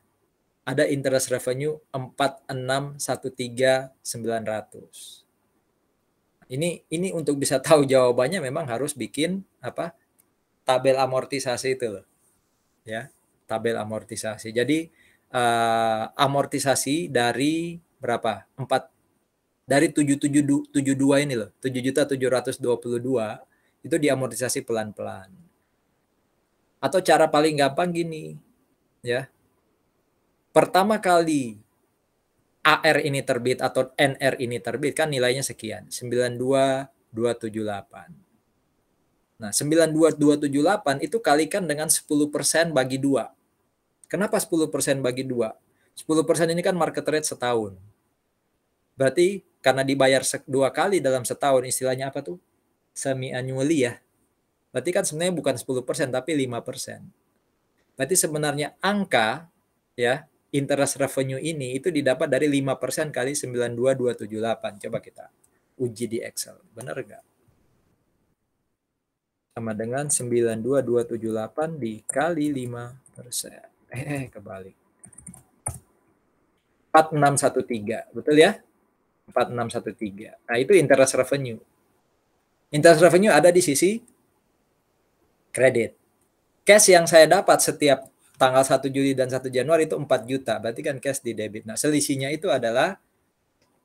Ada interest revenue 4613.900. Ini untuk bisa tahu jawabannya memang harus bikin apa? Tabel amortisasi itu loh. Ya, tabel amortisasi. Jadi amortisasi dari berapa? 4 dari 772 ini loh, 7.722 itu diamortisasi pelan-pelan. Atau cara paling gampang gini, ya. Pertama kali AR ini terbit atau NR ini terbit kan nilainya sekian, 92.278. Nah, 92.278 itu kalikan dengan 10% bagi 2. Kenapa 10% bagi 2? 10% ini kan market rate setahun. Berarti karena dibayar 2 kali dalam setahun, istilahnya apa tuh? Semi annually ya. Berarti kan sebenarnya bukan 10% tapi 5%. Berarti sebenarnya angka ya, interest revenue ini itu didapat dari 5% kali 92.278. Coba kita uji di Excel. Benar enggak? Sama dengan 92.278 dikali 5%. Kebalik. 4613, betul ya? 4613. Nah, itu interest revenue. Interest revenue ada di sisi kredit. Cash yang saya dapat setiap tanggal 1 Juli dan 1 Januari itu 4 juta. Berarti kan cash di debit. Nah, selisihnya itu adalah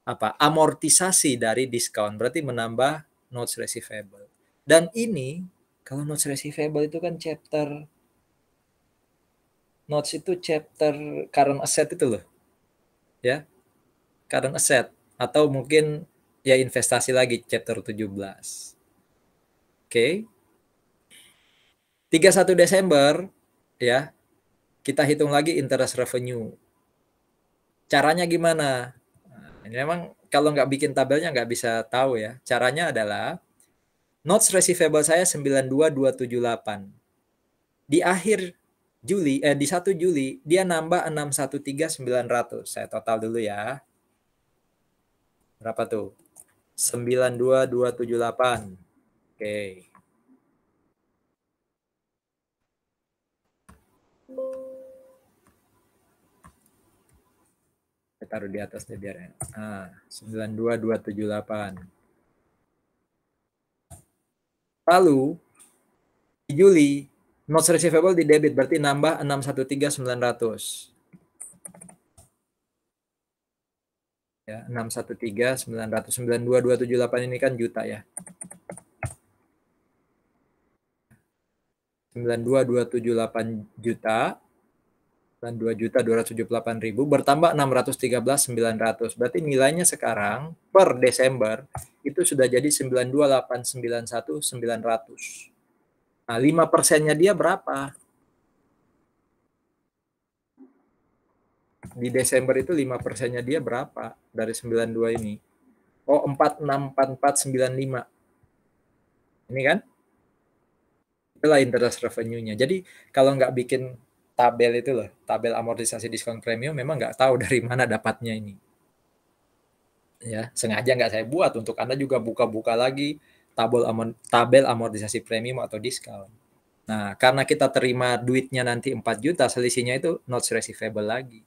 apa? Amortisasi dari diskon. Berarti menambah notes receivable. Dan ini kalau notes receivable itu kan chapter notes itu chapter current asset itu loh. Ya. Current asset atau mungkin ya investasi lagi chapter 17. Oke. 31 Desember ya. Kita hitung lagi interest revenue. Caranya gimana? Nah, ini memang kalau nggak bikin tabelnya nggak bisa tahu ya. Caranya adalah notes receivable saya 92.278. Di akhir Juli, di 1 Juli, dia nambah 613.900. Saya total dulu ya. Berapa tuh? 92.278. Oke. Saya taruh di atas deh biar. Nah, 92.278. Lalu di Juli notes receivable di debit berarti nambah 613.900. Ya, 613.900. 92.278 ini kan juta ya. 92.278 juta dan 2.278.000 bertambah 613.900. Berarti nilainya sekarang per Desember itu sudah jadi 92.891.900. Nah, 5%-nya dia berapa? Di Desember itu 5%-nya dia berapa dari 92 ini? Oh, 464495. Ini kan? Itulah interest revenue-nya. Jadi kalau nggak bikin tabel itu loh, tabel amortisasi diskon premium, memang nggak tahu dari mana dapatnya ini. Ya, sengaja nggak saya buat untuk Anda juga buka-buka lagi tabel amortisasi premium atau diskon. Nah, karena kita terima duitnya nanti 4 juta, selisihnya itu notes receivable lagi.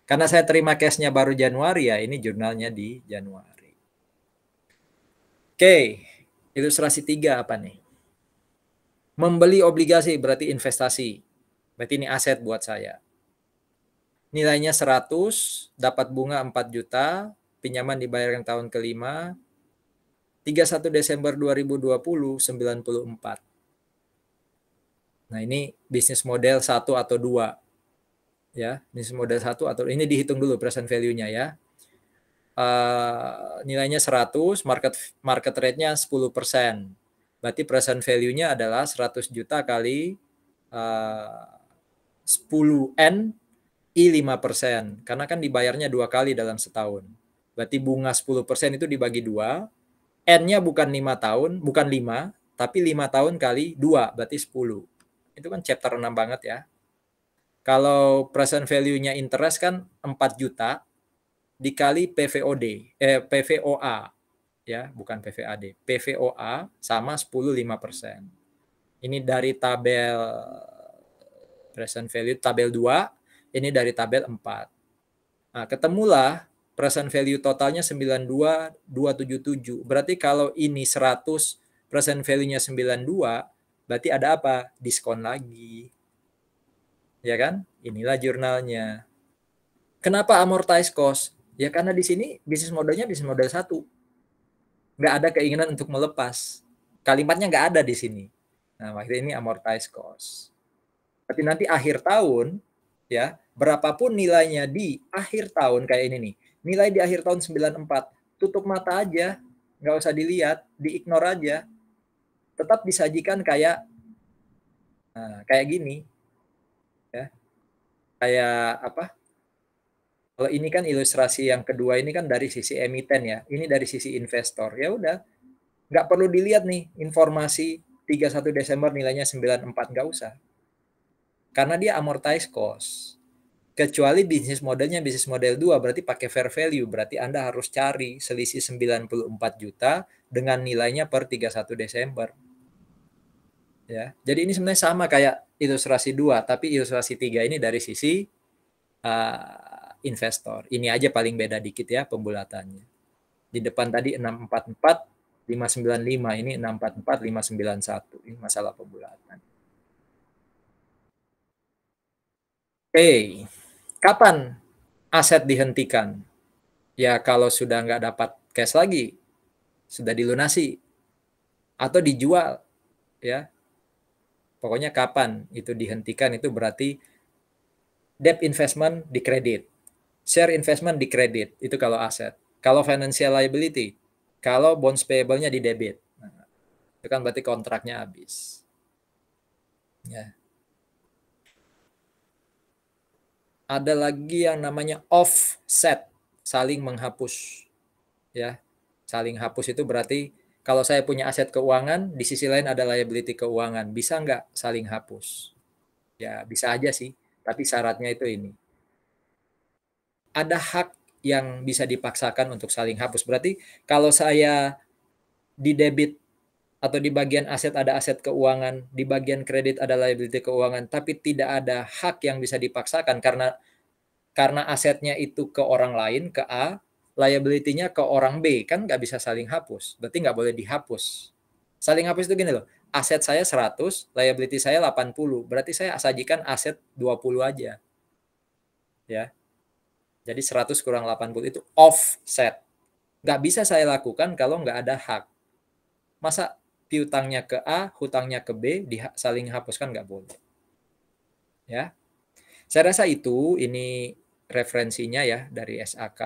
Karena saya terima cash-nya baru Januari ya, ini jurnalnya di Januari. Oke, ilustrasi 3 apa nih? Membeli obligasi berarti investasi. Berarti ini aset buat saya. Nilainya 100, dapat bunga 4 juta, pinjaman dibayarkan tahun kelima, 31 Desember 2020, 94. Nah, ini bisnis model 1 atau 2. Ya, bisnis model 1 atau ini dihitung dulu present value-nya ya. Nilainya 100, market rate-nya 10%. Berarti present value-nya adalah 100 juta kali 10N I 5%, karena kan dibayarnya 2 kali dalam setahun. Berarti bunga 10% itu dibagi 2, N-nya bukan 5 tahun, bukan 5, tapi 5 tahun kali 2, berarti 10. Itu kan chapter 6 banget ya. Kalau present value-nya interest kan 4 juta dikali PVOD, PVOA, ya, bukan PVAD. PVOA sama 10 5%. Ini dari tabel present value tabel 2, ini dari tabel 4. Nah, ketemulah present value totalnya 92,277. Berarti kalau ini 100, present value-nya 92, berarti ada apa? Diskon lagi. Ya kan? Inilah jurnalnya. Kenapa amortize cost? Ya karena di sini bisnis modelnya bisnis model 1. Nggak ada keinginan untuk melepas. Kalimatnya nggak ada di sini. Nah, makanya ini amortize cost. Tapi nanti akhir tahun, ya, berapapun nilainya di akhir tahun kayak ini nih, nilai di akhir tahun 94, tutup mata aja, nggak usah dilihat, diignore aja, tetap disajikan kayak kayak gini, ya, kayak apa? Kalau ini kan ilustrasi yang kedua ini kan dari sisi emiten ya, ini dari sisi investor, ya udah, nggak perlu dilihat nih informasi 31 Desember nilainya 94, nggak usah, karena dia amortize cost. Kecuali bisnis modelnya bisnis model 2, berarti pakai fair value. Berarti Anda harus cari selisih 94 juta dengan nilainya per 31 Desember. Ya. Jadi ini sebenarnya sama kayak ilustrasi 2, tapi ilustrasi 3 ini dari sisi investor. Ini aja paling beda dikit ya pembulatannya. Di depan tadi 644, 595, ini 644, 591. Ini masalah pembulatan. Oke, kapan aset dihentikan? Ya kalau sudah nggak dapat cash lagi, sudah dilunasi atau dijual, ya. Pokoknya kapan itu dihentikan itu berarti debt investment di kredit, share investment di kredit, itu kalau aset. Kalau financial liability, kalau bonds payable-nya di debit, nah, itu kan berarti kontraknya habis. Ya. Ada lagi yang namanya offset, saling menghapus. Ya, saling hapus itu berarti kalau saya punya aset keuangan, di sisi lain ada liability keuangan, bisa nggak saling hapus? Ya, bisa aja sih, tapi syaratnya itu ini. Ada hak yang bisa dipaksakan untuk saling hapus. Berarti kalau saya di debit atau di bagian aset ada aset keuangan, di bagian kredit ada liability keuangan, tapi tidak ada hak yang bisa dipaksakan karena asetnya itu ke orang lain, ke A, liability-nya ke orang B, kan nggak bisa saling hapus. Berarti nggak boleh dihapus. Saling hapus itu gini loh, aset saya 100, liability saya 80, berarti saya sajikan aset 20 aja. Ya. Jadi 100 kurang 80 itu offset. Nggak bisa saya lakukan kalau nggak ada hak. Masa piutangnya ke A, hutangnya ke B, saling hapuskan nggak boleh. Ya. Saya rasa itu, ini referensinya ya dari SAK,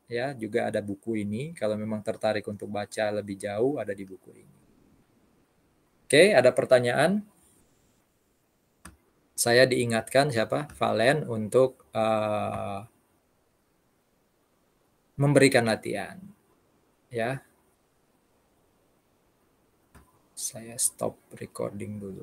ya juga ada buku ini. Kalau memang tertarik untuk baca lebih jauh, ada di buku ini. Oke, ada pertanyaan? Saya diingatkan siapa? Valen untuk memberikan latihan. Ya. Saya stop recording dulu.